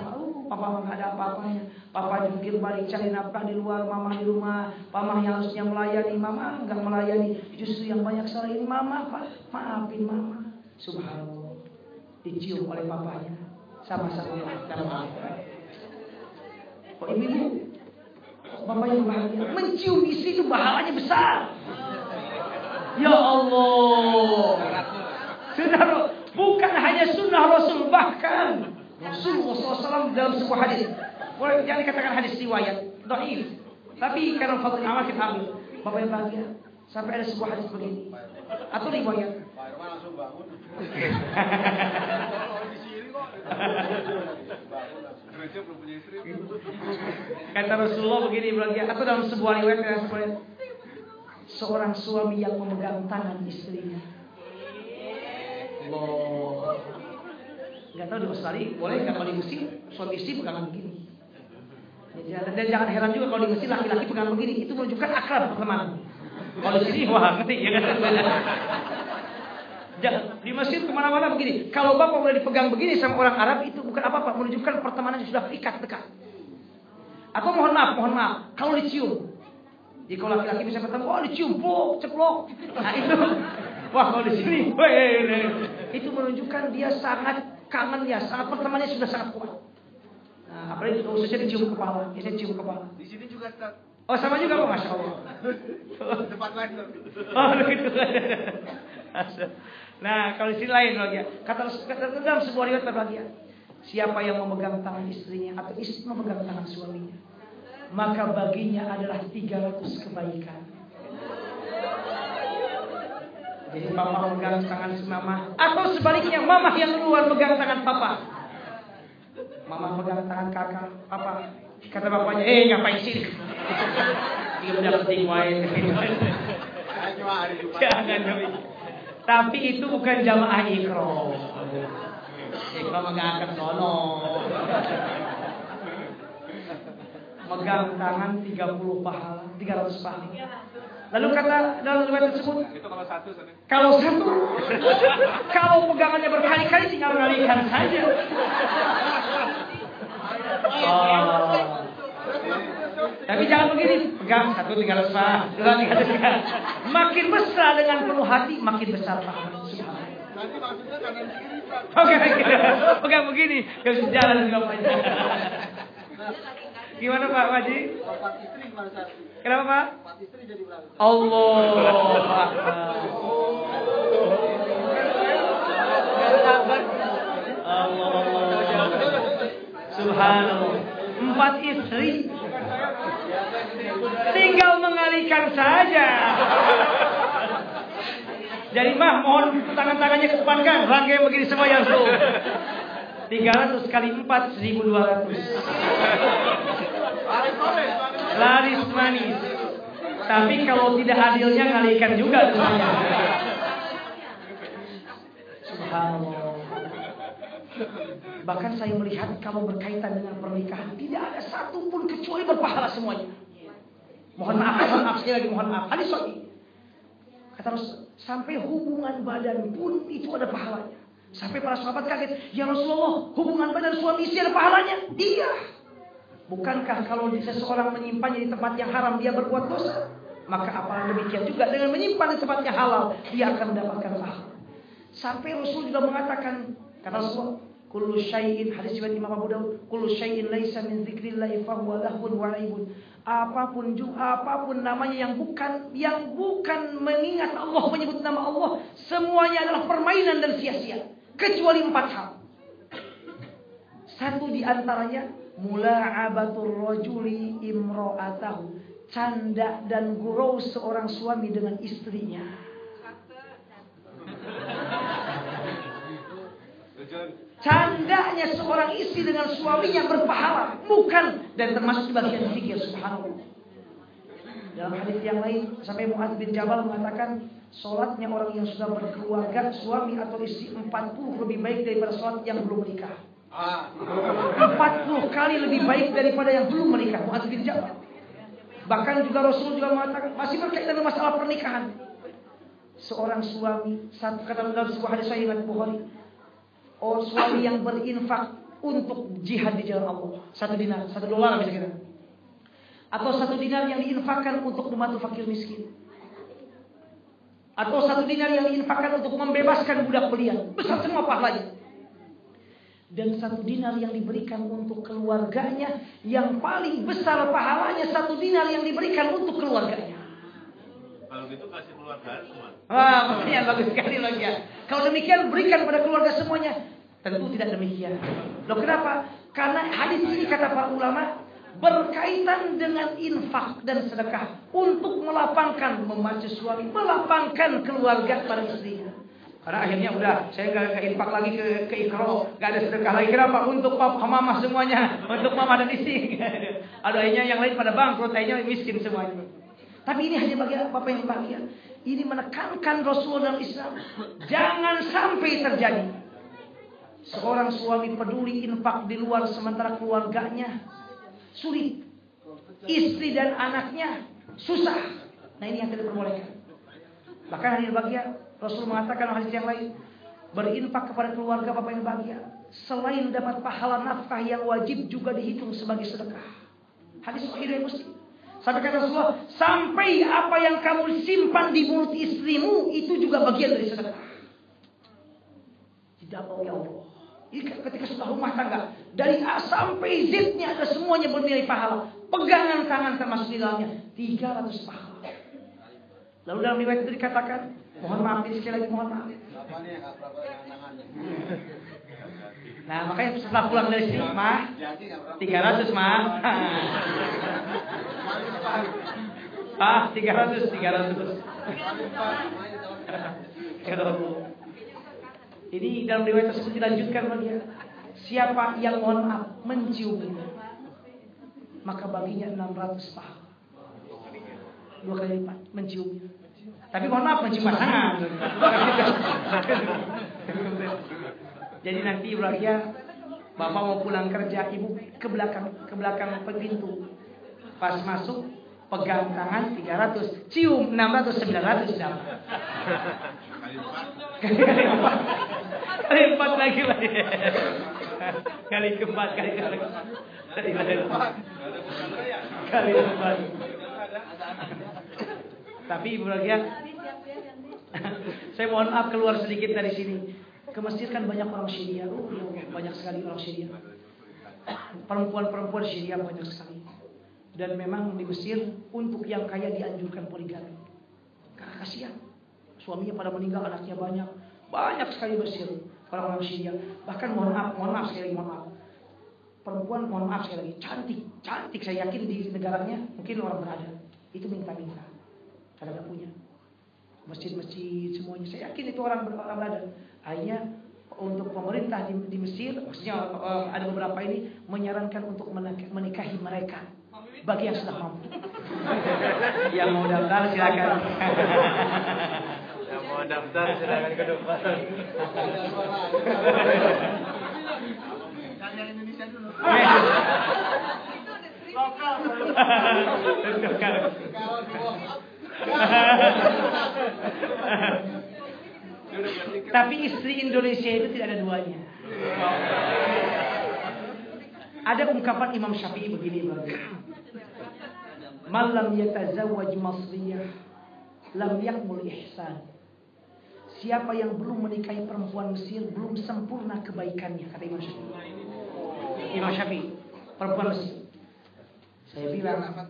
S2: Papa nggak ada apa-apanya. Papa jungkir balik cari nafkah di luar, Mama di rumah. Mama yang harusnya melayani, Mama nggak melayani. Justru yang banyak salah ini Mama, Pak. Maafin Mama. Subhanallah. Dicium oleh papanya. Sama-sama maafkan. Kok ibu, bapak yang bahagia, mencium istri itu pahalanya besar. Ya Allah. Sunnah, bukan hanya sunnah Rasul, bahkan Rasulullah SAW dalam sebuah hadis. Boleh jangan dikatakan hadis riwayat, dhaif. Tapi karena fadil amal kita ambil. Bapak yang bahagia, sampai ada sebuah hadis begini atau riwayat. Kata Rasulullah begini, atau dalam sebuah riwayat, seorang suami yang memegang tangan istrinya. Allah. Gak tahu di Australia boleh nggak, kalau di Mesir suami istri pegangan begini. Dan jangan heran juga kalau di Mesir laki-laki pegangan begini, itu menunjukkan akrab pertemanan. Kalau di sini wah ngerti ya kan. Di Mesir kemana-mana begini. Kalau bapak boleh dipegang begini sama orang Arab, itu bukan apa-apa, menunjukkan pertemanan yang sudah terikat dekat. Atau mohon maaf, kalau dicium. Jadi kalau laki-laki bisa bertemu, oh dicium, ceplok. Nah itu, wah kalau di sini, itu menunjukkan dia sangat kangen ya, sangat pertemanannya sudah sangat kuat. Nah, apalagi khususnya dicium kepala, biasanya cium kepala. Di sini juga Ustaz. Oh sama juga kok, Masya Allah. Tempat lain. Oh begitu. Nah, kalau di sini lain lagi. Kata dalam sebuah riwayat terbagian, siapa yang memegang tangan istrinya atau istri memegang tangan suaminya, maka baginya adalah 300 kebaikan. Jadi papa memegang tangan mama, atau sebaliknya mama yang keluar memegang tangan papa. Mama memegang tangan kakak, papa. Kata bapaknya, ngapain sih? Dia udah penting main. Jangan dong. Tapi itu bukan jamaah ikram. Ikram enggak akan sono. Megang tangan 30 pahala, 300 pahala. Lalu kata dalam riwayat tersebut, itu kalau satu, kalau pegangannya berkali-kali tinggal mengalihkan saja. Tapi jangan begini, pegang 1 300 pahala, 2 300. Makin besar dengan penuh hati, makin besar pahala. Nanti maksudnya kanan kiri, Pak. Pegang begini, gak bisa jalan juga Pak. Gimana Pak Haji? Empat istri gimana Ustaz? Kenapa Pak? 4 istri jadi berapa? Allah. Subhanallah. 4 istri. Tinggal mengalihkan saja. Jadi mah mohon tangan-tangannya ke depan kan, rangkai begini semua yang tuh. 300 kali 4 1200. Laris manis. Tapi kalau tidak adilnya ngalihkan juga semuanya. Subhanallah. Bahkan saya melihat kalau berkaitan dengan pernikahan tidak ada satupun kecuali berpahala semuanya. Mohon maaf sekali lagi, mohon maaf. Hadis sahih. Kata Rasul, sampai hubungan badan pun itu ada pahalanya. Sampai para sahabat kaget, ya Rasulullah, hubungan badan suami istri ada pahalanya? Iya. Bukankah kalau seseorang menyimpannya di tempat yang haram dia berbuat dosa? Maka apalagi demikian juga dengan menyimpan di tempat yang halal dia akan mendapatkan pahala. Sampai Rasul juga mengatakan, kata Rasul, kullu syai'in, hadis riwayat Imam Abu Daud, kullu syai'in laisa min dzikrillah fa huwa lahun wa aibun. Apapun namanya yang bukan mengingat Allah, menyebut nama Allah, semuanya adalah permainan dan sia-sia, kecuali 4 hal. Satu di antaranya mula'abatur rajuli imra'atahu, canda dan gurau seorang suami dengan istrinya. Candanya seorang istri dengan suaminya berpahala, bukan, dan termasuk bagian zikir. Subhanallah. Dalam hadis yang lain sampai Mu'adz bin Jabal mengatakan, sholatnya orang yang sudah berkeluarga, suami atau istri 40 lebih baik daripada sholat yang belum menikah. 40 kali lebih baik daripada yang belum menikah. Mu'adz bin Jabal. Bahkan juga Rasul juga mengatakan, masih berkaitan dengan masalah pernikahan, seorang suami, satu kata dalam sebuah hadis sahih riwayat Bukhari, suami yang berinfak untuk jihad di jalan Allah, 1 dinar, $1 misalnya, atau 1 dinar yang diinfakkan untuk membantu fakir miskin, atau 1 dinar yang diinfakkan untuk membebaskan budak belian, besar semua pahalanya. Dan 1 dinar yang diberikan untuk keluarganya, yang paling besar pahalanya 1 dinar yang diberikan untuk keluarganya.
S3: Kalau gitu kasih keluarga semua.
S2: Wah, maksudnya bagus sekali lagi ya. Kalau demikian berikan pada keluarga semuanya. Tentu tidak demikian. Loh kenapa? Karena hadis ini kata para ulama berkaitan dengan infak dan sedekah untuk melapangkan, memacu suami, melapangkan keluarga pada istrinya. Karena akhirnya udah saya nggak infak lagi ke ikro, nggak ada sedekah lagi. Kenapa? Untuk papa mama semuanya, untuk mama dan istri. Akhirnya yang lain pada bangkrut, akhirnya miskin semuanya. Tapi ini hanya bagi bapak yang bahagia. Ini menekankan Rasulullah dalam Islam, jangan sampai terjadi seorang suami peduli infak di luar sementara keluarganya sulit, istri dan anaknya susah. Nah ini yang tidak diperbolehkan. Bahkan hanya bahagia, Rasul mengatakan dalam hadis yang lain, berinfak kepada keluarga bapak yang bahagia, selain dapat pahala nafkah yang wajib juga dihitung sebagai sedekah. Hadis sahih riwayat Muslim. Sampai kata Rasulullah, sampai apa yang kamu simpan di mulut istrimu itu juga bagian dari sedekah. Tidak mau ya Allah. Ketika sudah rumah tangga, dari A sampai Z-nya ada semuanya bernilai pahala. Pegangan tangan termasuk di dalamnya 300 pahala. Lalu dalam riwayat itu dikatakan, mohon maaf ini sekali lagi, mohon maaf. Nah makanya setelah pulang dari sini, mah 300 mah. 300. Ini dalam riwayat tersebut dilanjutkan bagian, siapa yang mohon maaf menciumnya, maka baginya 600 pahala. 2 kali lipat menciumnya. Tapi mohon maaf mencium pasangan. Jadi nanti bahagia bapak mau pulang kerja, ibu ke belakang pintu. Pas masuk pegang tangan 300, cium 600, 900 dapat. Kali 4 lagi. Kali keempat. Tapi ibu bahagia, saya mohon maaf keluar sedikit dari sini. Ke Mesir kan banyak orang Syria, banyak sekali orang Syria. Perempuan-perempuan Syria banyak sekali. Dan memang di Mesir untuk yang kaya dianjurkan poligami. Karena kasihan, suaminya pada meninggal, anaknya banyak sekali Mesir orang-orang Syria. Bahkan mohon maaf sekali lagi, mohon maaf. Perempuan mohon maaf sekali lagi, cantik saya yakin di negaranya mungkin orang berada. Itu minta-minta, karena nggak punya. Masjid-masjid semuanya, saya yakin itu orang berada. Akhirnya untuk pemerintah di Mesir, maksudnya ada beberapa ini menyarankan untuk menikahi mereka bagi yang sudah mampu. Yang mau daftar silakan.
S3: Mau daftar silakan ke depan.
S4: Kalian Indonesia dulu.
S2: Lokal. Tapi istri Indonesia itu tidak ada duanya. Ada ungkapan Imam Syafi'i begini, "Man lam yatazawwaj masriyah lam yakmul ihsan." Siapa yang belum menikahi perempuan Mesir belum sempurna kebaikannya, kata Imam Syafi'i. Imam Syafi'i, perempuan Mesir. Saya bilang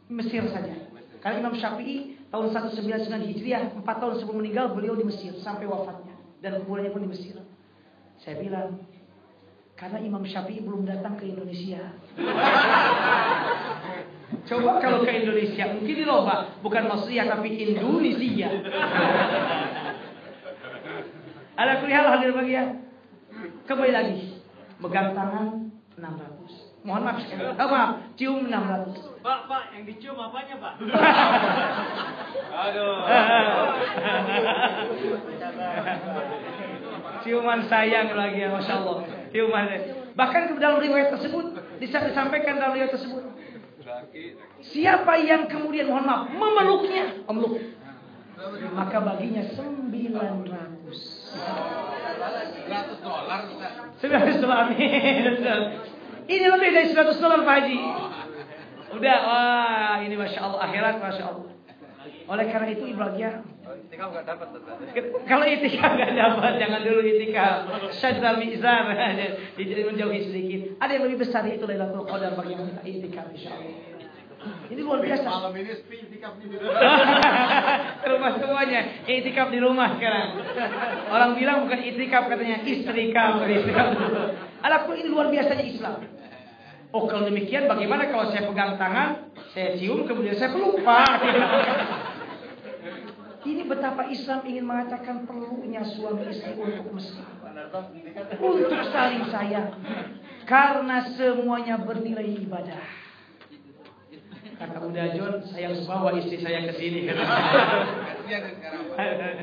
S2: Mesir saja. Karena Imam Syafi'i tahun 199 Hijriah, 4 tahun sebelum meninggal beliau di Mesir sampai wafatnya, dan kuburannya pun di Mesir. Saya bilang, karena Imam Syafi'i belum datang ke Indonesia. Coba kalau ke Indonesia, mungkin dirubah, bukan Masriyah tapi Indonesia. Ala kulli hal hadir bagian. Kembali lagi, megang tangan 600. Mohon maaf, maaf, cium 600.
S4: Pak, yang dicium apanya, Pak?
S3: Aduh.
S2: Ciuman sayang lagi ya, Masya Allah. Ciuman. Bahkan ke dalam riwayat tersebut disampaikan dalam riwayat tersebut. Siapa yang kemudian mohon maaf memeluknya, maka baginya 900. $900. Ini lebih dari $100 Pak Haji. Udah, wah ini Masya Allah, akhirat Masya Allah. Oleh karena itu ibaratnya,
S3: Itikaf nggak dapat.
S2: kalau itikaf nggak dapat, jangan dulu itikaf. Syadra mizar, menjauhi sedikit. Ada yang lebih besar, itu Lailatul Qadar bagi yang kita itikaf Insya Allah. Ini luar biasa.
S4: Malam ini itikaf di
S2: Rumah semuanya, itikaf di rumah sekarang. Orang bilang bukan itikaf, katanya istrikaf. Alakul ini luar biasanya Islam. Oh kalau demikian bagaimana kalau saya pegang tangan, saya cium, kemudian saya peluk, Pak? Ini betapa Islam ingin mengatakan perlunya suami istri untuk mesra, untuk saling sayang, karena semuanya bernilai ibadah. Kata Bunda John, saya harus bawa istri saya ke sini.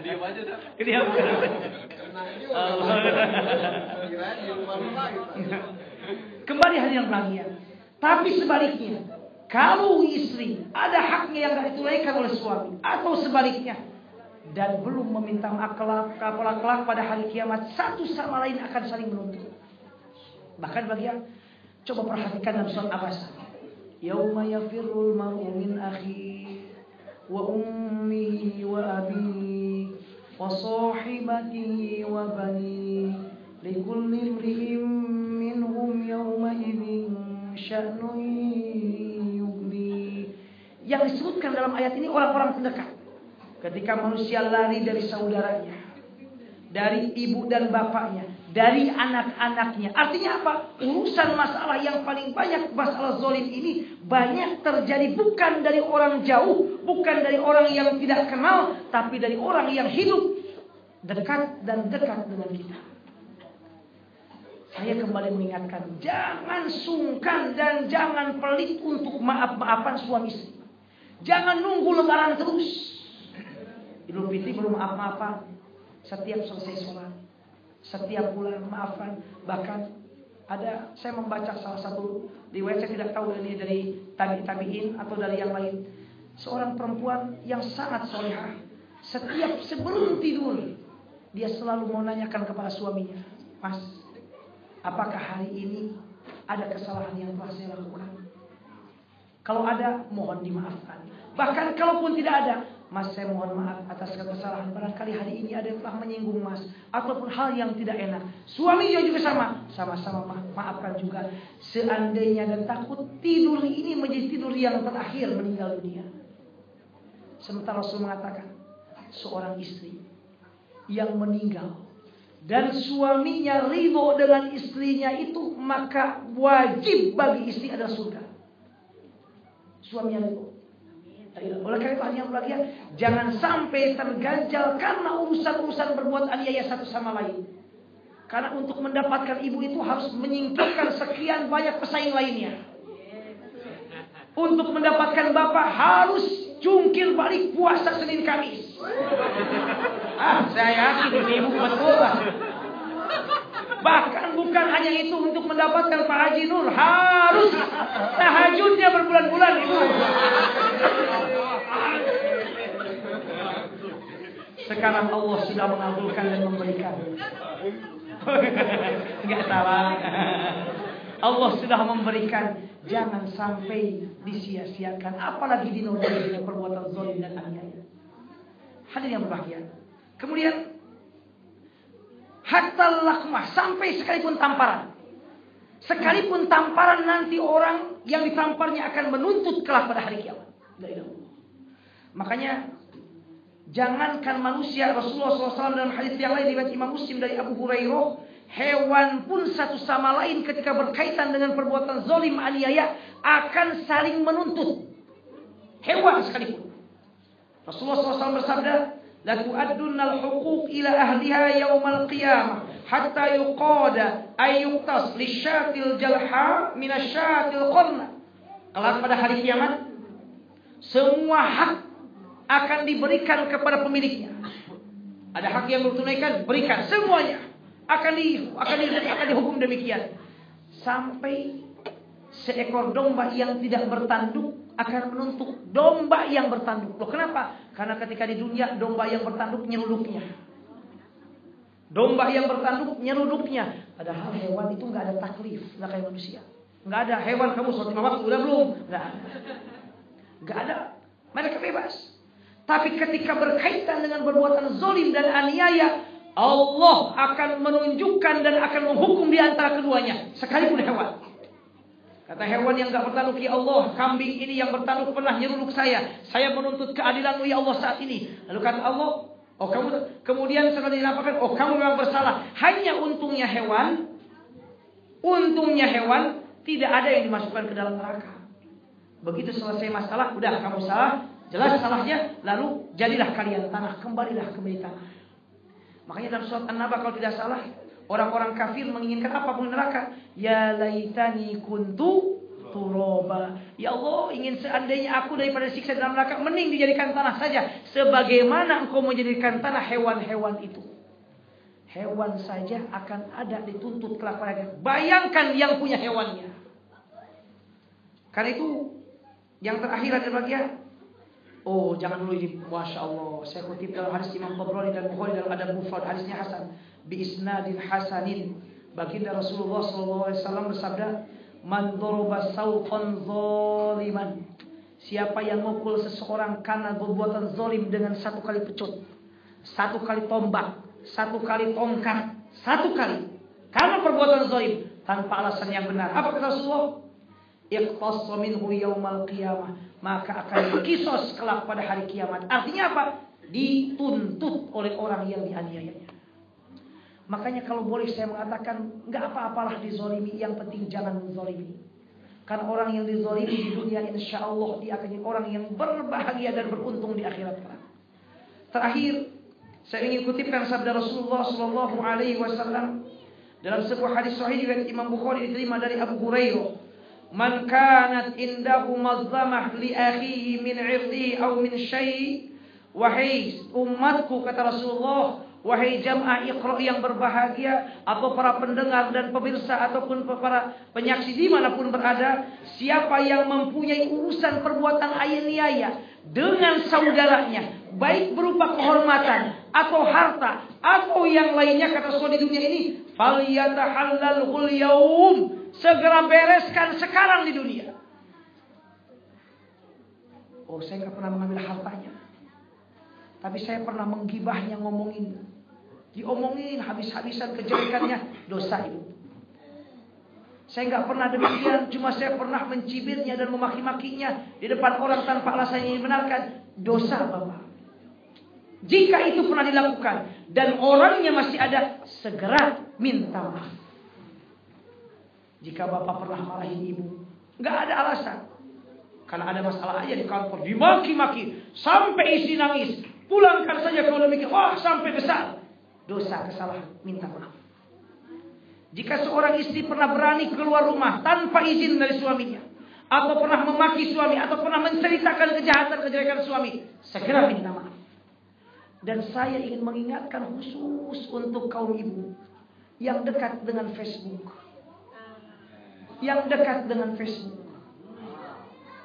S3: Diam aja dah.
S2: Diam. Kembali hadirin bahagia. Tapi sebaliknya, kalau istri ada haknya yang tidak ditunaikan oleh suami, atau sebaliknya, dan belum meminta maaf kelak pada hari kiamat, satu sama lain akan saling menuntut. Bahkan bagian, coba perhatikan dalam surat Abasa. Yauma yafirrul mar'u min akhi wa ummihi wa abihi wa sahibatihi wa bani likulli imri'in minhum yawma idzin sya'nun yughni. Yang disebutkan dalam ayat ini orang-orang terdekat. Ketika manusia lari dari saudaranya, dari ibu dan bapaknya, dari anak-anaknya. Artinya apa? Urusan masalah yang paling banyak, masalah zalim ini banyak terjadi bukan dari orang jauh, bukan dari orang yang tidak kenal, tapi dari orang yang hidup dekat dan dekat dengan kita. Saya kembali mengingatkan, jangan sungkan dan jangan pelit untuk maaf-maafan suami istri. Jangan nunggu lebaran terus. Idul Fitri baru maaf-maafan. Setiap selesai sholat, setiap bulan maafkan. Bahkan ada, saya membaca salah satu riwayat, saya tidak tahu ini dari tabi'in atau dari yang lain. Seorang perempuan yang sangat solehah, setiap sebelum tidur dia selalu mau nanyakan kepada suaminya, Mas, apakah hari ini ada kesalahan yang telah saya lakukan? Kalau ada, mohon dimaafkan. Bahkan kalaupun tidak ada, Mas, saya mohon maaf atas kesalahan. Barangkali hari ini ada yang telah menyinggung Mas, ataupun hal yang tidak enak. Suaminya juga sama-sama maafkan juga. Seandainya dan takut tidur ini menjadi tidur yang terakhir meninggal dunia. Sementara Rasul mengatakan, seorang istri yang meninggal dan suaminya ridho dengan istrinya itu, maka wajib bagi istri adalah surga. Suaminya ridho. Oleh karena itu bahagia, jangan sampai terganjal karena urusan-urusan berbuat aniaya satu sama lain. Karena untuk mendapatkan ibu itu harus menyingkirkan sekian banyak pesaing lainnya. Untuk mendapatkan bapak harus jungkir balik puasa Senin Kamis. Saya yakin ibu betul lah. Bahkan bukan hanya itu, untuk mendapatkan Pak Haji Nur harus tahajudnya berbulan-bulan ibu. Sekarang Allah sudah mengabulkan dan memberikan. Enggak salah. Allah sudah memberikan. Jangan sampai disia-siakan, apalagi dinodai dengan perbuatan zalim dan aniaya. Hadirin yang berbahagia. Kemudian hatta lakmah, sampai sekalipun tamparan. Sekalipun tamparan, nanti orang yang ditamparnya akan menuntut kelak pada hari kiamat. Makanya jangankan manusia, Rasulullah SAW dalam hadis yang lain riwayat Imam Muslim dari Abu Hurairah, hewan pun satu sama lain ketika berkaitan dengan perbuatan zalim aniaya akan saling menuntut. Hewan sekalipun. Rasulullah SAW bersabda, la tu'addunnal huquq ila ahliha yaumal qiyamah hatta yuqada ay yuqtas lisyatil jalha minasyatil qarna. Kelak pada hari kiamat, semua hak akan diberikan kepada pemiliknya. Ada hak yang bertunaikan, berikan semuanya. Akan dihukum demikian. Sampai seekor domba yang tidak bertanduk akan menuntut domba yang bertanduk. Loh, kenapa? Karena ketika di dunia domba yang bertanduk nyeruduknya. Domba yang bertanduk nyeruduknya. Padahal hewan itu nggak ada taklif, nggak kayak manusia. Nggak ada hewan kamu sholat 5 waktu udah belum? Nggak ada. Mereka bebas. Tapi ketika berkaitan dengan perbuatan zalim dan aniaya, Allah akan menunjukkan dan akan menghukum di antara keduanya, sekalipun hewan. Kata hewan yang gak bertanduk, ya Allah, kambing ini yang bertanduk pernah nyeruduk saya menuntut keadilan-Mu ya Allah saat ini. Lalu kata Allah, oh kamu, kemudian setelah dinampakkan, oh kamu memang bersalah. Hanya untungnya hewan tidak ada yang dimasukkan ke dalam neraka. Begitu selesai masalah, udah kamu salah, jelas salahnya, lalu jadilah kalian tanah, kembalilah kembali tanah. Makanya dalam surat An-Naba kalau tidak salah, orang-orang kafir menginginkan apapun neraka. Ya laitani kuntu turaba. Ya Allah, ingin seandainya aku daripada siksa dalam neraka, mending dijadikan tanah saja. Sebagaimana engkau menjadikan tanah hewan-hewan itu. Hewan saja akan ada dituntut kelak pada hari. Bayangkan yang punya hewannya. Karena itu yang terakhir adalah bagian. Oh, jangan dulu ini, Masya Allah. Saya kutip dalam hadis Imam Tabrani dan Bukhari dalam Adab Mufrad, hadisnya hasan. Bi isnadin hasanin. Baginda Rasulullah SAW bersabda, man doroba sawqan zaliman. Siapa yang mukul seseorang karena perbuatan zalim dengan 1 kali pecut, 1 kali tombak, 1 kali tongkat, 1 kali, karena perbuatan zalim tanpa alasan yang benar. Apa kata Rasulullah? Iqtassa minhu yaumal qiyamah, maka akan dikisos kelak pada hari kiamat. Artinya apa? Dituntut oleh orang yang dianiayanya. Makanya kalau boleh saya mengatakan, enggak apa-apalah dizolimi, yang penting jangan menzolimi. Karena orang yang dizolimi di dunia, insya Allah dia akan jadi orang yang berbahagia dan beruntung di akhirat kelak. Terakhir, saya ingin kutipkan sabda Rasulullah SAW dalam sebuah hadis sahih riwayat Imam Bukhari diterima dari Abu Hurairah. Man kanat indahu mazlamah li akhihi min 'irdihi aw min syai'. Wahai umatku, kata Rasulullah, wahai jamaah Iqra yang berbahagia, atau para pendengar dan pemirsa ataupun para penyaksi dimanapun berada, siapa yang mempunyai urusan perbuatan aniaya dengan saudaranya, baik berupa kehormatan atau harta atau yang lainnya, kata Rasul di dunia ini, falyatahallalul yaum, segera bereskan sekarang di dunia. Oh, saya nggak pernah mengambil hartanya, tapi saya pernah menggibahnya, diomongin habis-habisan kejelekannya, dosa itu. Saya nggak pernah demikian, cuma saya pernah mencibirnya dan memaki-makinya di depan orang tanpa alasan yang dibenarkan, dosa Bapak. Jika itu pernah dilakukan dan orangnya masih ada, segera minta maaf. Jika Bapak pernah marahin ibu, nggak ada alasan, karena ada masalah aja di kantor, dimaki-maki sampai istri nangis, pulangkan saja kalau demikian, wah sampai besar. Dosa, kesalahan, minta maaf. Jika seorang istri pernah berani keluar rumah tanpa izin dari suaminya, atau pernah memaki suami, atau pernah menceritakan kejahatan-kejelekan suami, segera minta maaf. Dan saya ingin mengingatkan khusus untuk kaum ibu yang dekat dengan Facebook. Yang dekat dengan Facebook.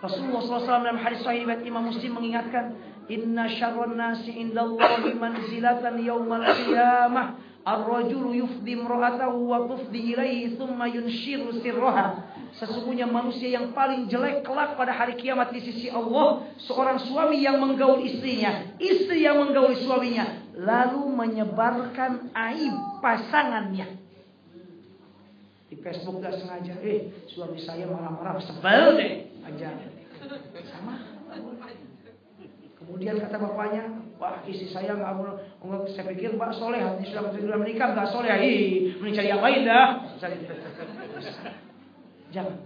S2: Rasulullah SAW dalam hadis sahih riwayat Imam Muslim mengingatkan, Inna syarran nasi indallahi manzilatan yaumal qiyamah ar-rajulu yufdi imra'atahu wa tufdi ilaihi thumma yunshiru sirraha. Sesungguhnya manusia yang paling jelek kelak pada hari kiamat di sisi Allah, seorang suami yang menggaul istrinya, istri yang menggaul suaminya, lalu menyebarkan aib pasangannya. Di Facebook gak sengaja, suami saya marah-marah, sebel deh aja. Sama. Kemudian kata bapaknya, wah istri saya nggak, saya pikir Mbak soleh, sudah menikah nggak soleh, mencari yang lain dah. Jangan.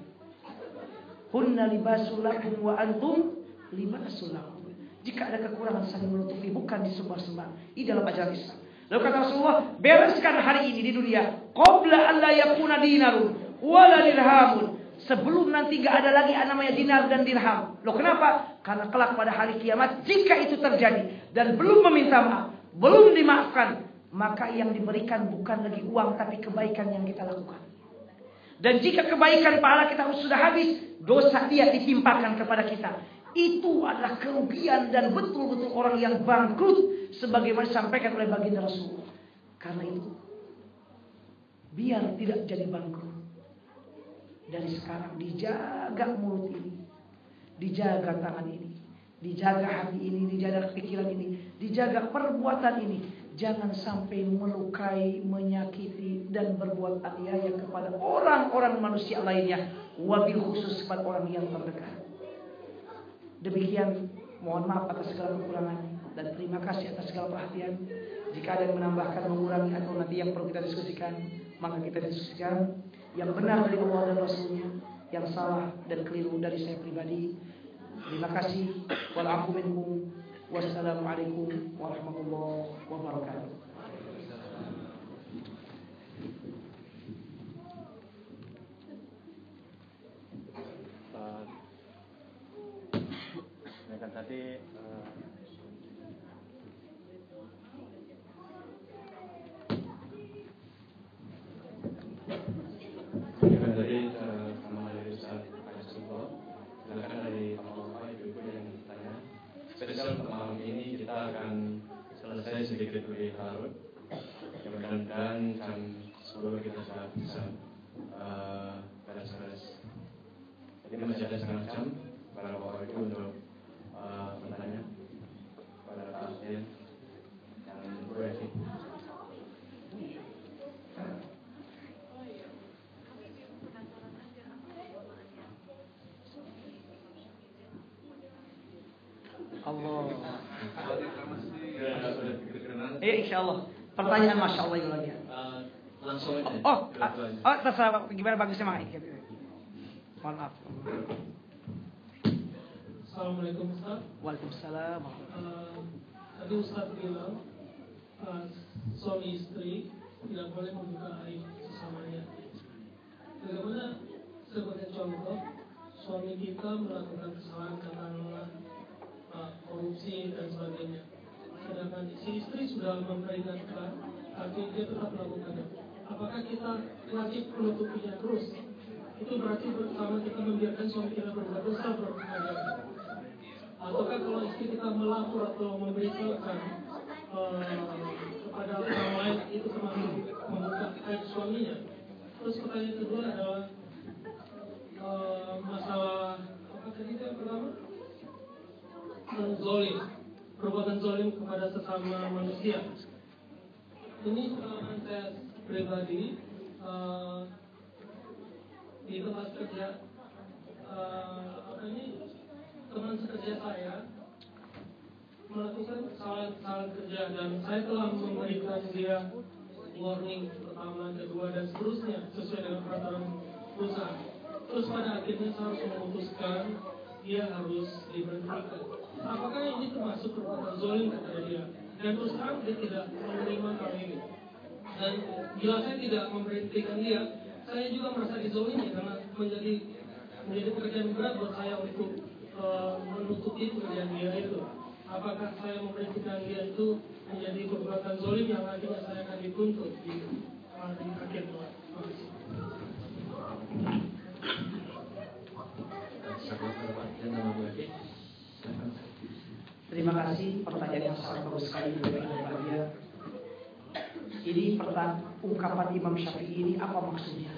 S2: Hunna libasul lakum wa antum libasul lakum. Jika ada kekurangan saling menutupi, bukan disembah-sembah. Ini dalam ajaran Islam. Lalu kata Rasulullah, bereskan hari ini di dunia, qabla an la yakuna dinarun wala dirhamun. Sebelum nanti gak ada lagi namanya dinar dan dirham. Loh kenapa? Karena kelak pada hari kiamat, jika itu terjadi dan belum meminta maaf, belum dimaafkan, maka yang diberikan bukan lagi uang, tapi kebaikan yang kita lakukan. Dan jika kebaikan pahala kita sudah habis, dosa dia ditimpakan kepada kita. Itu adalah kerugian dan betul-betul orang yang bangkrut, sebagaimana disampaikan oleh baginda Rasulullah. Karena itu, biar tidak jadi bangkrut, dari sekarang dijaga mulut ini, dijaga tangan ini, dijaga hati ini, dijaga pikiran ini, dijaga perbuatan ini. Jangan sampai melukai, menyakiti, dan berbuat aniaya kepada orang-orang manusia lainnya, wabil khusus kepada orang yang terdekat. Demikian, mohon maaf atas segala kekurangan dan terima kasih atas segala perhatian. Jika ada yang menambahkan, mengurangi atau nanti yang perlu kita diskusikan, maka kita diskusikan. Yang benar dari Allah dan Rasulnya, yang salah dan keliru dari saya pribadi. Terima kasih. Wal-'afwu minkum. Wassalamualaikum warahmatullahi wabarakatuh.
S3: Kan tadi sama dari Ustaz Ayasullah. Silakan dari Bapak Ibu yang bertanya. Spesial untuk malam ini kita akan selesai sedikit lebih larut. Mudah-mudahan jam 10 kita sudah bisa beres-beres. Jadi masih ada setengah jam para Bapak Ibu untuk bertanya pada pasien yang ready.
S2: Allah. Insya Allah. Pertanyaan Masya Allah itu lagi.
S3: Langsung aja.
S2: Terserah gimana bagusnya Mak. Mohon maaf.
S5: Assalamualaikum Ustaz.
S2: Waalaikumsalam.
S5: Tadi Ustaz bilang suami istri tidak boleh membuka aib sesamanya. Bagaimana sebagai contoh suami kita melakukan kesalahan katakanlah korupsi dan sebagainya, sedangkan si istri sudah memperingatkan tapi dia tetap melakukannya. Apakah kita wajib menutupinya terus? Itu berarti pertama kita membiarkan suami kita berbuat dosa ataukah kalau istri kita melapor atau memberitahukan kepada orang lain itu termasuk membuka aib suaminya? Terus pertanyaan kedua adalah masalah apa tadi yang pertama? Zolim, perbuatan zolim kepada sesama manusia. Ini saya pribadi di tempat kerja, teman sekerja saya melakukan kesalahan kerja dan saya telah memberikan dia warning pertama, kedua dan seterusnya sesuai dengan peraturan perusahaan. Terus pada akhirnya saya harus memutuskan dia harus diberhentikan. Apakah ini termasuk perbuatan zolim kepada dia? Dan terus terang dia tidak menerima hal ini. Dan bila saya tidak memberhentikan dia, saya juga merasa dizolimi karena menjadi pekerjaan berat buat saya untuk menutupi pekerjaan dia itu. apakah saya memberhentikan dia itu menjadi perbuatan zalim yang akhirnya saya akan dituntut di akhir Tuhan.
S2: Terima kasih, pertanyaan yang sangat bagus sekali dari Bapak. Ini ungkapan Imam Syafi'i ini apa maksudnya?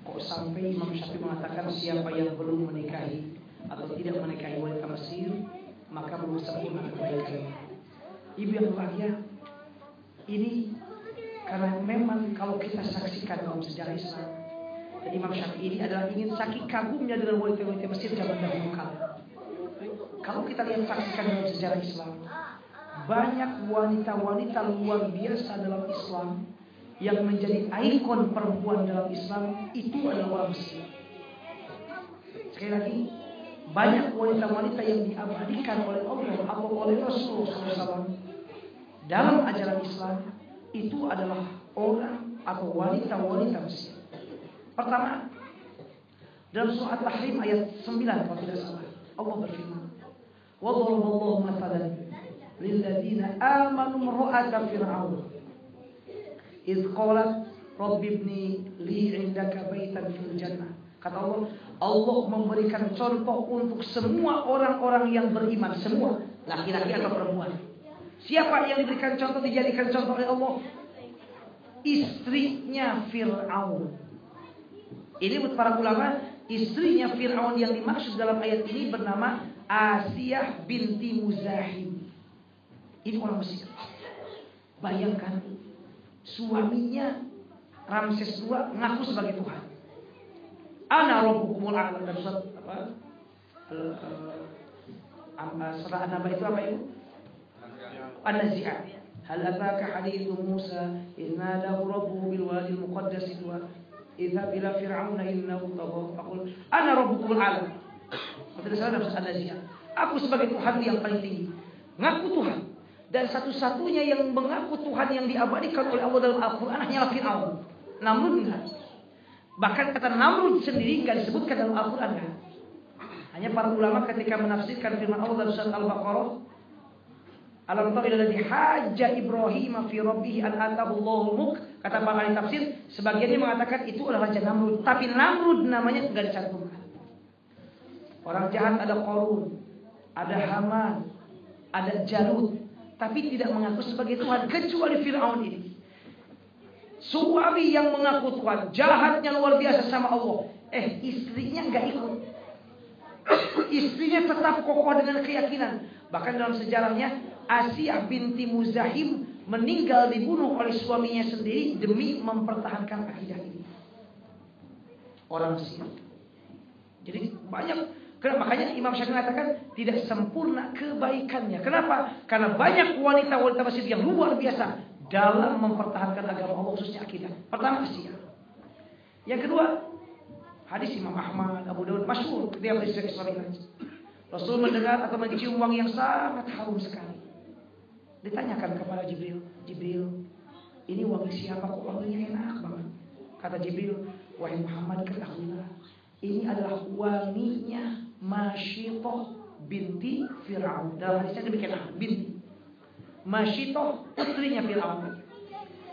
S2: Kok sampai Imam Syafi'i mengatakan siapa yang belum menikahi atau tidak menikahi wanita Mesir maka belum sempurna kebaikannya. Ibu yang berbahagia, ini karena memang kalau kita saksikan dalam sejarah Islam, Imam Syafi'i ini adalah ingin saking kagumnya dengan wanita-wanita Mesir zaman dahulu kala. Kalau kita lihat saksikan dalam sejarah Islam, banyak wanita-wanita luar biasa dalam Islam yang menjadi ikon perempuan dalam Islam itu adalah orang Mesir. Sekali lagi, banyak wanita-wanita yang diabadikan oleh Allah atau oleh Rasulullah SAW dalam ajaran Islam itu adalah orang atau wanita-wanita Mesir. Pertama, dalam surah At-Tahrim ayat 9 kalau tidak salah, Allah berfirman, وَضَرَبَ اللَّهُ مَثَلًا لِلَّذِينَ آمَنُوا امْرَأَتَ فِرْعَوْنَ إِذْ قَالَتْ رَبِّ ابْنِ لِي عِندَكَ بَيْتًا فِي الْجَنَّةِ. Kata Allah, Allah memberikan contoh untuk semua orang-orang yang beriman, semua laki-laki atau perempuan. Siapa yang diberikan contoh, dijadikan contoh oleh Allah? Istrinya Fir'aun. Ini menurut para ulama, istrinya Fir'aun yang dimaksud dalam ayat ini bernama Asiyah binti Muzahim. Ini orang Mesir. Bayangkan, suaminya Ramses II mengaku sebagai Tuhan. Ana rabbukumul a'la. Dan surat surah An-Naba itu apa itu? An-Nazi'at. Hal ataka hadithu Musa idh nadahu rabbuhu bil wadi al-muqaddas tuwa idhab ila fir'auna innahu taghaw. Aqul ana rabbukumul a'la. Tidak salah dalam An-Nazi'at. Aku sebagai Tuhan yang paling tinggi. Ngaku Tuhan. Dan satu-satunya yang mengaku Tuhan yang diabadikan oleh Allah dalam Al-Quran hanyalah Fir'aun. Namrud enggak. Bahkan kata Namrud sendiri enggak disebutkan dalam Al-Quran kan? Hanya para ulama ketika menafsirkan firman Allah dalam surat Al-Baqarah, alam tara ila alladhi hajja Ibrahim fi rabbih an atahu Allahul mulk. Kata para ahli tafsir, sebagiannya mengatakan itu adalah Raja Namrud, tapi Namrud namanya enggak dicantumkan. Orang jahat ada Qarun, ada Haman, ada Jalut, tapi tidak mengaku sebagai Tuhan kecuali Fir'aun ini. Suami yang mengaku Tuhan, jahatnya luar biasa sama Allah. Istrinya enggak ikut. Istrinya tetap kokoh dengan keyakinan. Bahkan dalam sejarahnya, Asiyah binti Muzahim meninggal dibunuh oleh suaminya sendiri demi mempertahankan akidah ini. Orang Mesir. Jadi banyak. Makanya Imam Syafi'i mengatakan tidak sempurna kebaikannya. Kenapa? Karena banyak wanita-wanita Mesir yang luar biasa dalam mempertahankan agama Allah, khususnya akidah. Pertama Asiyah. Yang kedua, hadis Imam Ahmad, Abu Dawud masyhur ketika berisra Isra Mi'raj. Rasul mendengar atau mencium wangi yang sangat harum sekali. Ditanyakan kepada Jibril, Jibril, ini wangi siapa kok wanginya enak banget? Kata Jibril, wahai Muhammad, ketahuilah, ini adalah wanginya Masyitoh binti Fir'aun. Dalam hadisnya demikian, binti Masyitoh, putrinya Fir'aun.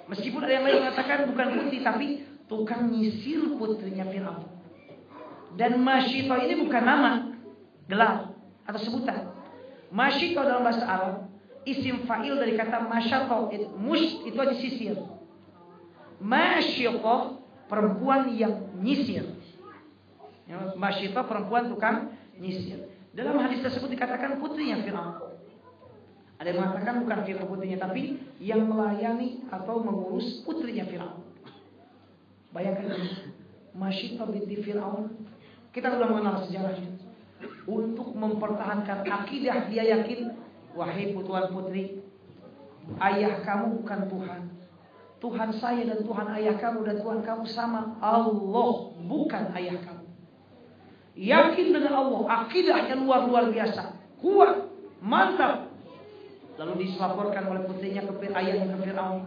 S2: Meskipun ada yang lain mengatakan bukan putri, tapi tukang nyisir putrinya Fir'aun. Dan Masyitoh ini bukan nama, gelar atau sebutan. Masyitoh dalam bahasa Arab isim fa'il dari kata masyatoh. Mush itu aja sisir. Masyitoh perempuan yang nyisir. Masyitoh perempuan tukang nyisir. Dalam hadis tersebut dikatakan putrinya Fir'aun. Ada yang mengatakan bukan Fir'aun putrinya, tapi yang melayani atau mengurus putrinya Fir'aun. Bayangkan ini, Masyitoh binti Fir'aun. Kita sudah mengenal sejarahnya. Untuk mempertahankan akidah, dia yakin, wahai tuan putri, ayah kamu bukan Tuhan. Tuhan saya dan Tuhan ayah kamu dan Tuhan kamu sama. Allah bukan ayah kamu. Yakin dengan Allah, akidahnya luar biasa, kuat, mantap. Lalu dilaporkan oleh putrinya ke ayahnya ke Fir'aun.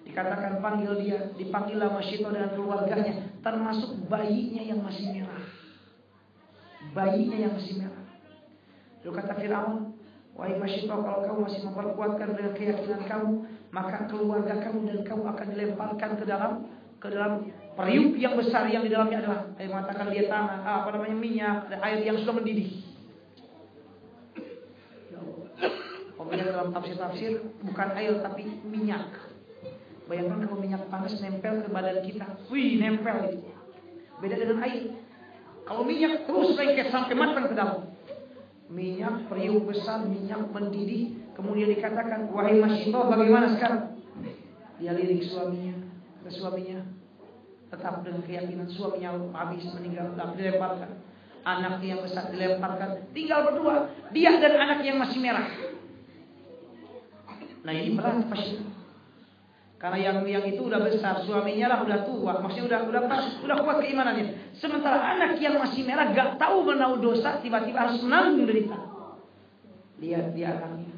S2: Dikatakan panggil dia, dipanggillah Masyitoh dengan keluarganya, termasuk bayinya yang masih merah. Bayinya yang masih merah. Lalu kata Fir'aun, Wahai Masyitah, kalau kamu masih memperkuatkan dengan keyakinan kamu, maka keluarga kamu dan kamu akan dilemparkan ke dalam periuk yang besar yang di dalamnya adalah mengatakan dia tanah, minyak, dan air yang sudah mendidih. Kemudian dalam tafsir bukan air tapi minyak. Bayangkan kalau minyak panas nempel ke badan kita, nempel itu. Beda dengan air. Kalau minyak terus lengket sampai matang ke dalam. Minyak periuk besar, minyak mendidih. Kemudian dikatakan, wahai Masyitah, bagaimana sekarang? Dia lirik suaminya, tetap dengan keyakinan suaminya habis meninggal, dilemparkan. Anaknya yang besar dilemparkan. Tinggal berdua, dia dan anak yang masih merah. Nah ini berat pasti. Karena yang itu udah besar, suaminya lah udah tua, maksudnya udah kuat keimanannya. Sementara anak yang masih merah gak tahu menau dosa, tiba-tiba harus menanggung derita. Lihat dia anaknya.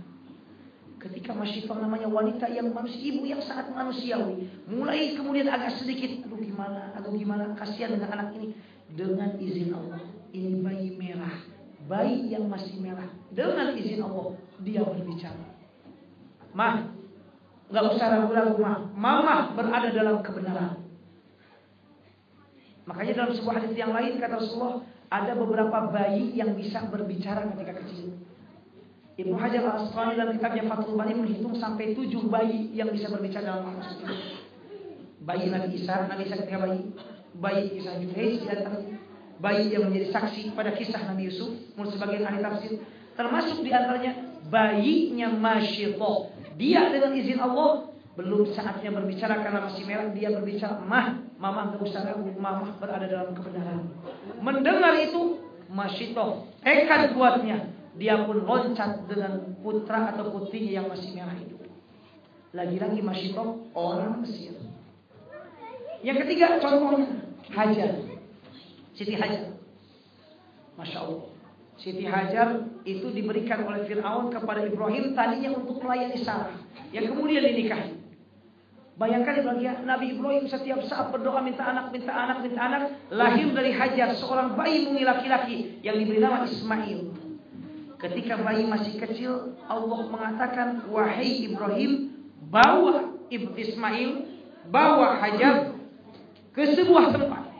S2: Ketika Masyitah namanya wanita yang ibu yang sangat manusiawi, mulai kemudian agak sedikit, aduh gimana, kasihan dengan anak ini. Dengan izin Allah, ini bayi merah, bayi yang masih merah. Dengan izin Allah, dia berbicara. Mah, gak usah ragu-ragu, Mama berada dalam kebenaran. Makanya dalam sebuah hadis yang lain kata Rasulullah, ada beberapa bayi yang bisa berbicara ketika kecil. Ibnu Hajar Al-Asqalani dalam kitabnya Fathul Bari menghitung sampai 7 bayi yang bisa berbicara dalam Al-Quran. Bayi Nabi Isa ketika bayi kisah Juhais di antaranya, bayi yang menjadi saksi pada kisah Nabi Yusuf, menurut sebagian ahli tafsir, termasuk di antaranya bayinya Masyitah. Dia dengan izin Allah belum saatnya berbicara karena masih merah, dia berbicara, Mama gak usah ragu, Mama berada dalam kebenaran. Mendengar itu Masyitah tekad kuatnya, dia pun loncat dengan putra atau putrinya yang masih merah itu. Lagi-lagi Masyitah orang Mesir. Yang ketiga contohnya Hajar, Siti Hajar. Masya Allah, Siti Hajar itu diberikan oleh Fir'aun kepada Ibrahim tadinya untuk melayani Sarah, yang kemudian dinikahi. Bayangkan Nabi Ibrahim setiap saat berdoa minta anak. Lahir dari Hajar seorang bayi mungil laki-laki yang diberi nama Ismail. Ketika bayi masih kecil, Allah mengatakan, wahai Ibrahim, bawa Ismail, bawa Hajar ke sebuah tempat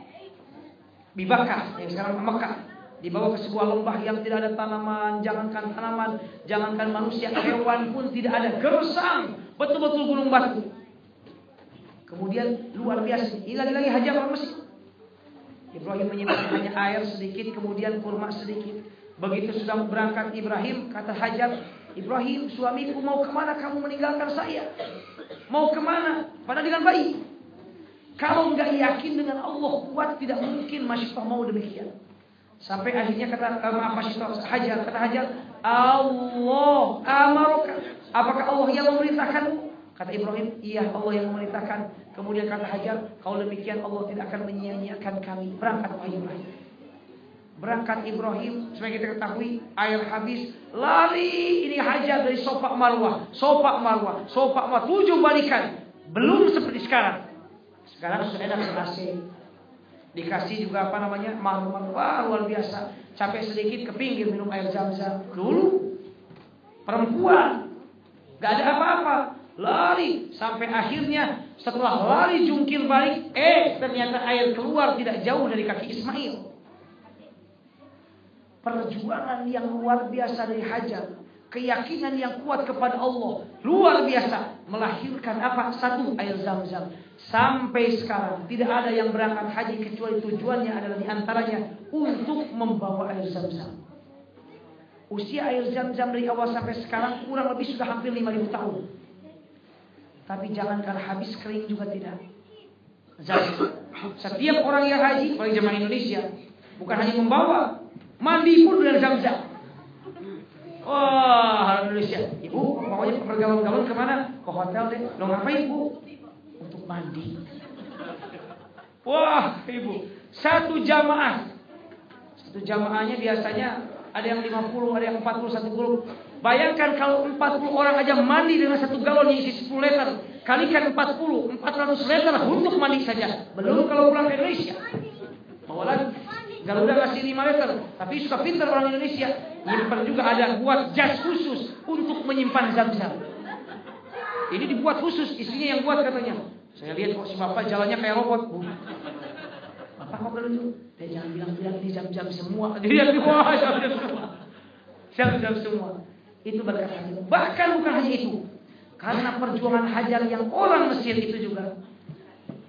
S2: di Makkah, yang sekarang Mekah. Dibawa ke sebuah lembah yang tidak ada tanaman, jangankan manusia, hewan pun tidak ada, gersang, betul-betul gunung batu. Kemudian luar biasa, lagi-lagi Hajar orang Mesir. Ibrahim menyimpan hanya air sedikit, kemudian kurma sedikit. Begitu sudah berangkat Ibrahim, kata Hajar, Ibrahim, suamiku, mau kemana kamu meninggalkan saya? Mau kemana? Padahal dengan bayi. Kalau nggak yakin dengan Allah kuat, tidak mungkin Masyitah mau demikian. Sampai akhirnya kata Hajar, Allah amaroka, apakah Allah yang memerintahkanmu? Kata Ibrahim, iya Allah yang memerintahkan. Kemudian kata Hajar, kalau demikian Allah tidak akan menyia-nyiakan kami. Berangkat Ibrahim. Berangkat Ibrahim, seperti kita ketahui, air habis, lari ini Hajar dari Sofa Marwah, 7 balikan. Belum seperti sekarang. Sekarang sudah enak selesai. Dikasih juga mahal-mahal, wah luar biasa. Capek sedikit ke pinggir minum air Zam-Zam. Dulu perempuan gak ada apa-apa, lari sampai akhirnya setelah lari jungkir balik, ternyata air keluar tidak jauh dari kaki Ismail. Perjuangan yang luar biasa dari Hajar, keyakinan yang kuat kepada Allah luar biasa, melahirkan satu air Zam-Zam. Sampai sekarang tidak ada yang berangkat haji kecuali tujuannya adalah diantaranya untuk membawa air Zam-Zam. Usia air Zam-Zam dari awal sampai sekarang kurang lebih sudah hampir 5.000 tahun. Tapi jangankan habis, kering juga tidak. Setiap orang yang haji, apalagi jemaah Indonesia, bukan hanya membawa, mandi pun dengan Zam-Zam. Wah, Indonesia, Ibu pokoknya bergalon-galon kemana? Ke hotel deh. Lo ngapain, Bu? Untuk mandi. Wah, Ibu, satu jamaahnya biasanya ada yang 50, ada yang 40 satu grup. Bayangkan kalau 40 orang aja mandi dengan satu galon yang isi 10 liter, kalikan 40, 400 liter untuk mandi saja. Belum kalau pulang ke Indonesia. Bawa lagi. Garuda kasih 5 liter, tapi suka pintar orang Indonesia. Nyimpan juga ada buat jas khusus untuk menyimpan zam-zam. Ini dibuat khusus, istrinya yang buat katanya. Saya lihat kok si bapak jalannya kayak robot. Bu, bapak kok dulu? Dia jangan bilang-bilang ini jam-jam semua. Dia wah jam-jam semua. Jam-jam semua. Itu berkat Hajar. Bahkan bukan hanya itu. Karena perjuangan Hajar yang orang Mesir itu juga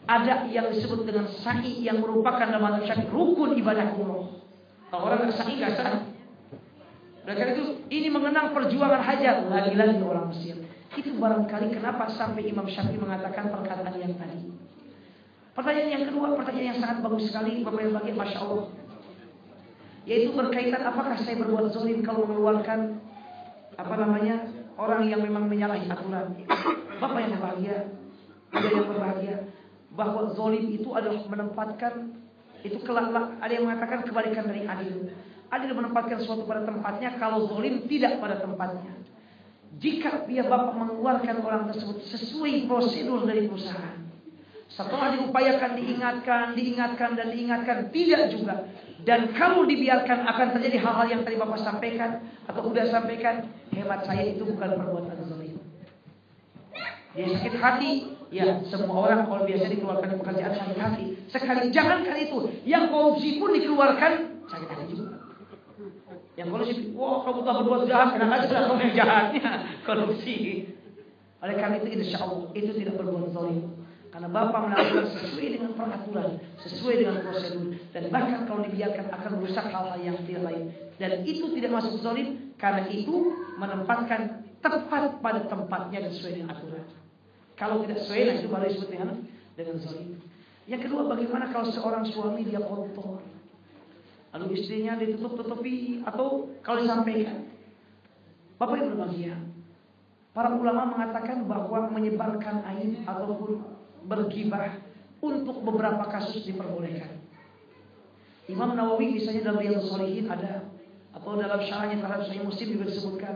S2: ada yang disebut dengan sa'i yang merupakan dalam mazhab Syafi'i rukun ibadah umroh. Kalau orang sa'i enggak sah. Dan karena itu ini mengenang perjuangan Hajar lagi-lagi orang Mesir. Itu barangkali kenapa sampai Imam Syafi'i mengatakan perkataan yang tadi. Pertanyaan yang kedua, pertanyaan yang sangat bagus sekali, Bapak yang bagian Masya Allah. Yaitu berkaitan apakah saya berbuat zalim kalau mengeluarkan orang yang memang menyalahi aturan. Bapak yang berbahagia, ada yang berbahagia bahwa zalim itu adalah menempatkan itu kelak ada yang mengatakan kebalikan dari adil. Adil menempatkan sesuatu pada tempatnya, kalau zalim tidak pada tempatnya. Jika dia bapak mengeluarkan orang tersebut sesuai prosedur dari perusahaan, setelah diupayakan diingatkan tidak juga, dan kalau dibiarkan akan terjadi hal-hal yang tadi bapak sampaikan atau sudah sampaikan, hemat saya itu bukan perbuatan zalim. Dia sakit hati, ya semua orang kalau biasa dikeluarkan dari pekerjaan sakit hati. Sekali jangankan itu, yang korupsi pun dikeluarkan sakit hati juga. Yang korupsi, wah kamu telah berbuat jahat, kenapa aja kamu yang jahatnya korupsi. Oleh karena itu insya Allah itu tidak berbuat zalim. Karena bapak melakukan sesuai dengan peraturan, sesuai dengan prosedur, dan bahkan kalau dibiarkan akan merusak hal-hal yang tidak lain. Dan itu tidak masuk zalim, karena itu menempatkan tepat pada tempatnya dan sesuai dengan aturan. Kalau tidak sesuai, nah itu baru disebut dengan zalim. Yang kedua, bagaimana kalau seorang suami dia koruptor? Lalu istrinya ditutup-tutupi atau kalau disampaikan. Bapak yang berbahagia, para ulama mengatakan bahwa menyebarkan aib ataupun bergibah untuk beberapa kasus diperbolehkan. Imam Nawawi misalnya dalam Riyadhus Shalihin ada, atau dalam syarahnya terhadap Sahih Muslim juga disebutkan.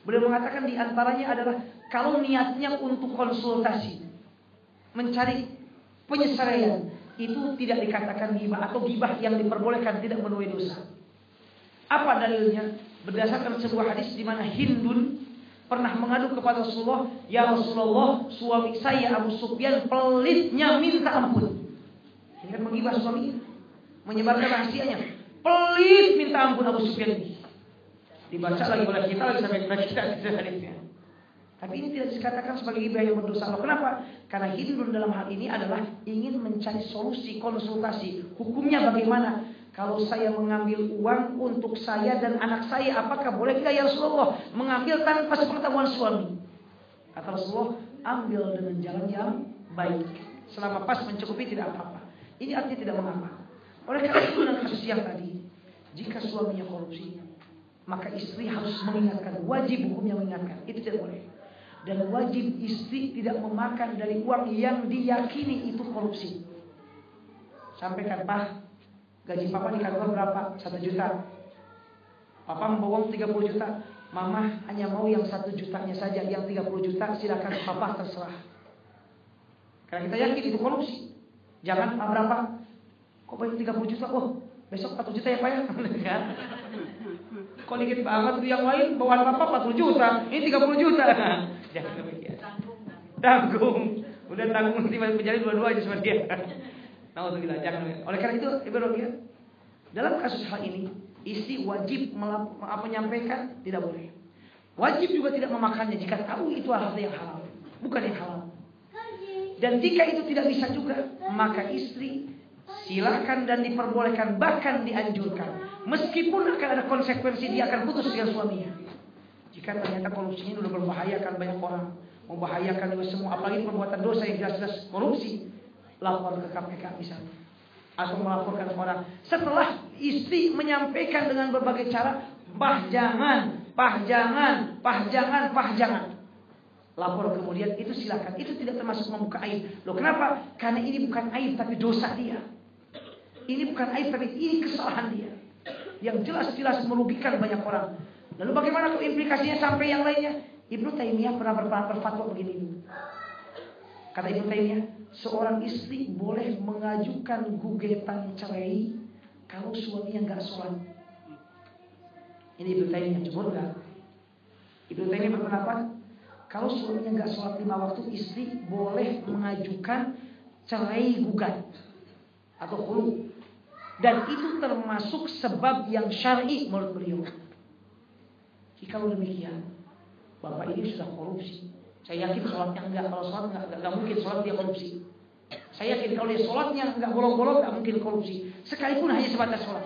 S2: Beliau mengatakan di antaranya adalah kalau niatnya untuk konsultasi, mencari penyesuaian, itu tidak dikatakan ghibah atau ghibah yang diperbolehkan, tidak menuai dosa. Apa dalilnya? Berdasarkan sebuah hadis di mana Hindun pernah mengadu kepada Rasulullah, "Ya Rasulullah, suami saya Abu Sufyan pelitnya minta ampun." Ini kan menggibah suami, menyebarkan rahasianya. Pelit minta ampun Abu Sufyan ini. Dibaca lagi oleh kita lagi sampai kita hadisnya. Tapi ini tidak dikatakan sebagai ghibah yang berdosa. Kenapa? Karena Hindun dalam hal ini adalah ingin mencari solusi, konsultasi. Hukumnya bagaimana? Kalau saya mengambil uang untuk saya dan anak saya, apakah boleh tidak ya Rasulullah? Mengambil tanpa sepengetahuan suami. Kata Rasulullah, ambil dengan jalan yang baik. Selama pas mencukupi tidak apa-apa. Ini artinya tidak mengapa. Oleh karena itu dalam kasus yang tadi, jika suaminya korupsi, maka istri harus mengingatkan. Wajib hukumnya mengingatkan. Itu tidak boleh. Dan wajib istri tidak memakan dari uang yang diyakini itu korupsi. Sampaikan, Pak, gaji papa di kantor berapa? 1 juta. Papa membawa uang 30 juta. Mama hanya mau yang 1 jutanya saja. Yang 30 juta silakan papa terserah. Karena kita yakin itu korupsi. Jangan, Pak berapa? Kok banyak 30 juta? Oh, besok 1 juta ya Pak ya? Kok dikit banget yang lain bawaan papa 40 juta. Ini 30 juta. Jangan demikian. Tanggung. Udah tanggung nanti menjadi dua-dua aja sama dia. Nauzubillah, jangan. Oleh karena itu, Ibu Rokia, dalam kasus hal ini, istri wajib menyampaikan, tidak boleh. Wajib juga tidak memakannya jika tahu itu hal yang halal, bukan yang halal. Dan jika itu tidak bisa juga, maka istri silakan dan diperbolehkan, bahkan dianjurkan. Meskipun akan ada konsekuensi, dia akan putus dengan suaminya. Jika ternyata korupsi ini sudah membahayakan banyak orang, membahayakan juga semua, apalagi perbuatan dosa yang jelas-jelas korupsi, lapor ke KPK misalnya, atau melaporkan orang. Setelah istri menyampaikan dengan berbagai cara, pah jangan, lapor kemudian, itu silakan. Itu tidak termasuk membuka aib. Loh kenapa? Karena ini bukan aib tapi dosa dia. Ini bukan aib tapi ini kesalahan dia, yang jelas-jelas merugikan banyak orang. Lalu bagaimana implikasinya sampai yang lainnya? Ibnu Taimiyah pernah berfatwa begini. Kata Ibnu Taimiyah, seorang istri boleh mengajukan gugatan cerai kalau suaminya nggak sholat. Ini Ibnu Taimiyah, jumhur enggak. Ibnu Taimiyah berpendapat kalau suaminya enggak sholat 5 waktu, istri boleh mengajukan cerai gugat atau khulu. Dan itu termasuk sebab yang syar'i menurut beliau. Kalau demikian, bapak ini sudah korupsi. Saya yakin sholatnya enggak. Kalau sholat enggak mungkin sholat dia korupsi. Saya yakin kalau dia sholatnya enggak bolong-bolong, enggak mungkin korupsi. Sekalipun hanya sebatas sholat.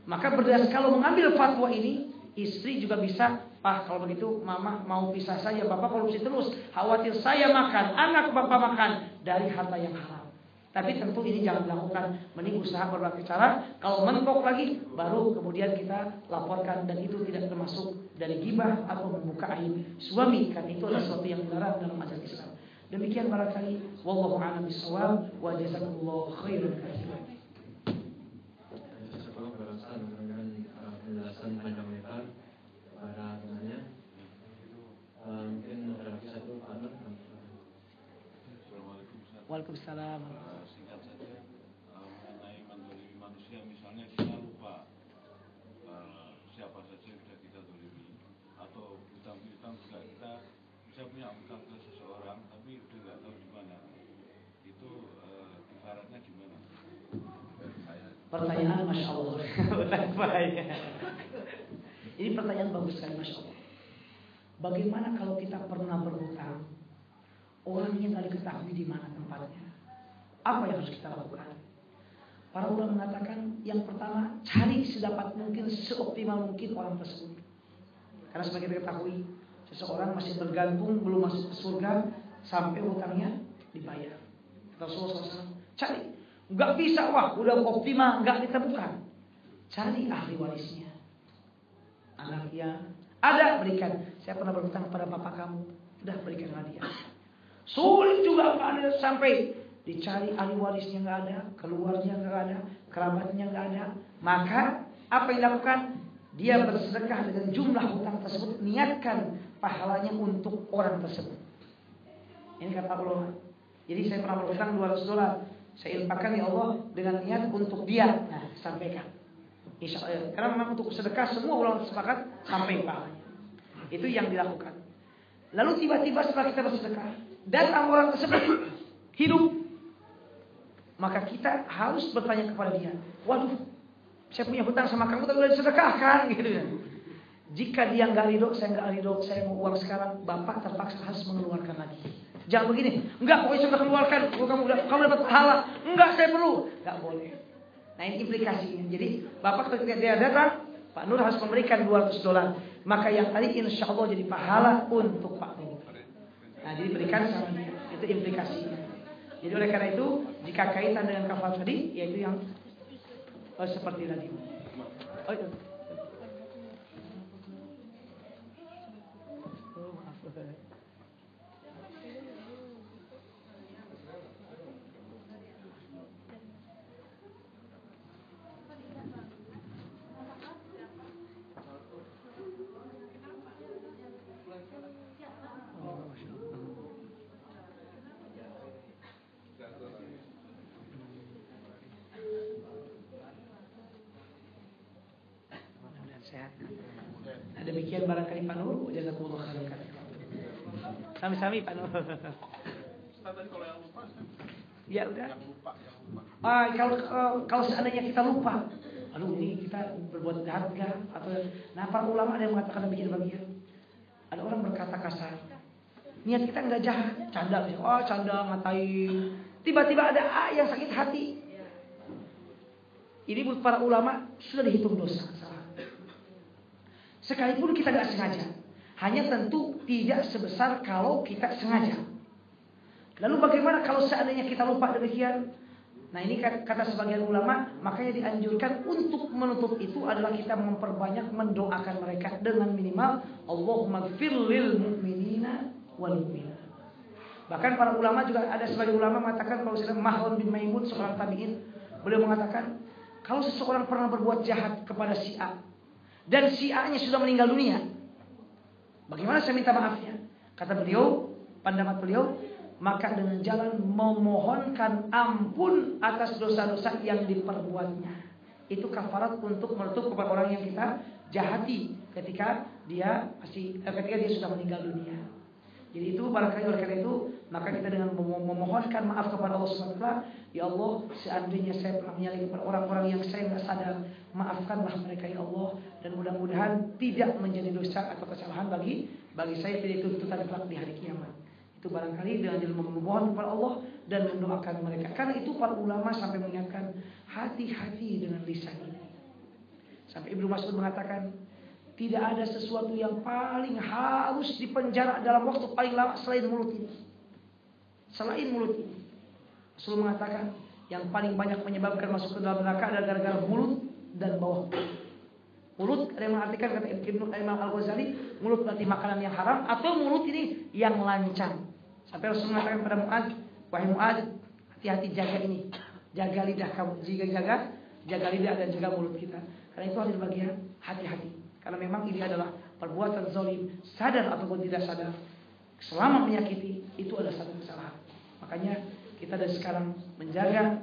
S2: Maka berdasarkan kalau mengambil fatwa ini, istri juga bisa, Pak kalau begitu mama mau pisah saja, bapak korupsi terus. Khawatir saya makan, anak bapak makan dari harta yang haram. Tapi tentu ini jangan dilakukan. Mending usaha berbagai cara. Kalau mentok lagi, baru kemudian kita laporkan. Dan itu tidak termasuk dari ghibah atau membuka aib suami. Karena itu adalah sesuatu yang dilarang dalam ajaran Islam. Demikian barangkali. Wallahu a'lam bishawab. Wa jazakumullahu khairan katsiran.
S3: Sekolah beralasan dengan penjelasan panjang lebar kepada temannya. Mungkin ada lagi satu Pak Nur.
S2: Waalaikumsalam.
S6: Singkat saja mengenai mendolimi manusia, misalnya kita lupa siapa saja yang sudah kita dolimi, atau hutang-hutang juga kita bisa punya hutang ke seseorang tapi udah nggak tahu di mana, itu ibaratnya gimana?
S2: Pertanyaan Masya Allah. Ini pertanyaan bagus sekali Masya Allah. Bagaimana kalau kita pernah berhutang, orangnya nggak diketahui di mana tempatnya? Apa yang harus kita lakukan? Para ulama mengatakan yang pertama, cari sedapat mungkin, seoptimal mungkin orang tersebut. Karena sebagai kita ketahui, seseorang masih bergantung belum masuk ke surga sampai hutangnya dibayar. Rasulullah SAW cari, nggak bisa, wah udah optimal nggak ditemukan. Cari ahli warisnya, anaknya ada, berikan. Saya pernah berhutang kepada bapak kamu, udah berikan hadiah. Sulit juga nggak ada, sampai dicari ahli warisnya nggak ada, keluarnya nggak ada, kerabatnya nggak ada. Maka apa yang dilakukan? Dia bersedekah dengan jumlah hutang tersebut, niatkan pahalanya untuk orang tersebut. Ini kata Allah. Jadi saya pernah berhutang $200, saya infakkan ya Allah dengan niat untuk dia. Nah, sampaikan. Insya Allah. Karena memang untuk sedekah semua ulama sepakat sampai pahalanya. Itu yang dilakukan. Lalu tiba-tiba setelah kita bersedekah, datang orang tersebut hidup, maka kita harus bertanya kepada dia, waduh, saya punya hutang sama kamu tapi udah disedekahkan, gitu ya. Jika dia nggak ridho, saya nggak ridho, saya mau uang sekarang, bapak terpaksa harus mengeluarkan lagi. Jangan begini, enggak, pokoknya sudah keluarkan, kamu dapat pahala, enggak, saya perlu, nggak boleh. Nah ini implikasinya. Jadi bapak ketika dia datang, Pak Nur harus memberikan $200, maka yang tadi insya Allah jadi pahala untuk Pak Nur. Nah, jadi berikan sama dia. Itu implikasinya. Jadi oleh karena itu, jika kaitan dengan kafal tadi, yaitu yang seperti tadi. Oh, itu. Sehat. Nah, demikian barangkali Pak Nur, jazakumullah khairan. Sami-sami Pak Nur.
S6: Tadi kalau yang lupa,
S2: ya udah.
S6: Yang lupa.
S2: Kalau seandainya kita lupa, aduh ini kita berbuat jahat enggak? Atau nah para ulama ada yang mengatakan demikian. Ada orang berkata kasar, niat kita enggak jahat, canda misalnya, oh canda ngatain. Tiba-tiba ada A yang sakit hati. Ini menurut para ulama sudah dihitung dosa. Sekalipun kita tidak sengaja, hanya tentu tidak sebesar kalau kita sengaja. Lalu bagaimana kalau seandainya kita lupa demikian? Nah ini kata sebagian ulama, makanya dianjurkan untuk menutup itu adalah kita memperbanyak mendoakan mereka dengan minimal Allahumma gfir lil mu'minina wal mu'minat. Bahkan para ulama juga ada sebagian ulama mengatakan, kalau misalnya Mahlon bin Maimun seorang tabi'in, beliau mengatakan kalau seseorang pernah berbuat jahat kepada si A dan si A-nya sudah meninggal dunia, bagaimana saya minta maafnya? Kata beliau, pendapat beliau, maka dengan jalan memohonkan ampun atas dosa-dosa yang diperbuatnya. itu kafarat untuk menutup kepada orang yang kita jahati ketika dia sudah meninggal dunia. Jadi itu barangkali oleh karena itu maka kita dengan memohonkan maaf kepada Allah SWT, ya Allah, seandainya saya pernah menyalahi kepada orang-orang yang saya tidak sadar, maafkanlah mereka ya Allah, dan mudah-mudahan tidak menjadi dosa atau kesalahan bagi saya tidak itu tuntutan kelak di hari kiamat. Itu barangkali dengan memohon kepada Allah dan mendoakan mereka. Karena itu para ulama sampai mengingatkan hati-hati dengan lisan ini. Sampai Ibnu Mas'ud mengatakan tidak ada sesuatu yang paling harus dipenjara dalam waktu paling lama selain mulut ini. Selain mulut ini. Rasul mengatakan yang paling banyak menyebabkan masuk ke dalam neraka adalah gara-gara mulut dan bawah mulut. Mulut ada yang mengartikan kata Ibnu Imam Al-Ghazali, mulut berarti makanan yang haram atau mulut ini yang lancang. Sampai Rasul mengatakan kepada Mu'adz, wahai Mu'adz, hati-hati jaga ini. Jaga lidah kamu. Jaga lidah dan jaga mulut kita. Karena itu ada bagian hati-hati. Karena memang ini adalah perbuatan zalim, sadar ataupun tidak sadar. Selama menyakiti itu adalah satu kesalahan. Makanya kita dari sekarang menjaga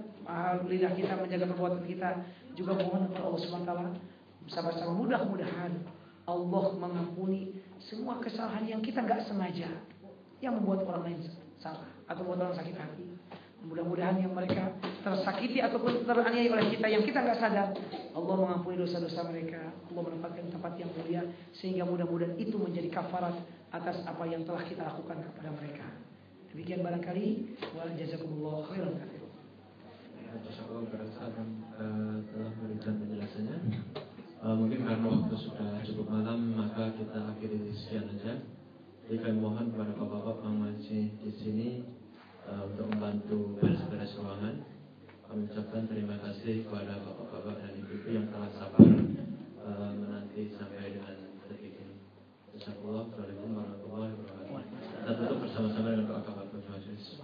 S2: lidah kita, menjaga perbuatan kita, juga mohon kepada Allah SWT bersama-sama mudah-mudahan Allah mengampuni semua kesalahan yang kita nggak sengaja, yang membuat orang lain salah atau membuat orang sakit hati. Mudah-mudahan yang mereka tersakiti ataupun teraniaya oleh kita yang kita nggak sadar, Allah mengampuni dosa-dosa mereka. Allah menempatkan tempat yang mulia sehingga mudah-mudahan itu menjadi kafarat atas apa yang telah kita lakukan kepada mereka. Demikian barangkali. Wa jazakumullah khairan katsiran.
S3: Insyaallah berasa telah memberikan penjelasannya. Mungkin karena waktu sudah cukup malam, maka kita akhiri sekian saja. Jadi kami mohon kepada bapak-bapak yang masih di sini untuk membantu beres-beres ruangan. Kami ucapkan terima kasih kepada bapak-bapak dan ibu-ibu yang telah sabar menanti sampai dengan detik ini. Assalamualaikum warahmatullahi wabarakatuh. Kita tutup bersama-sama dengan doa kafaratul majelis.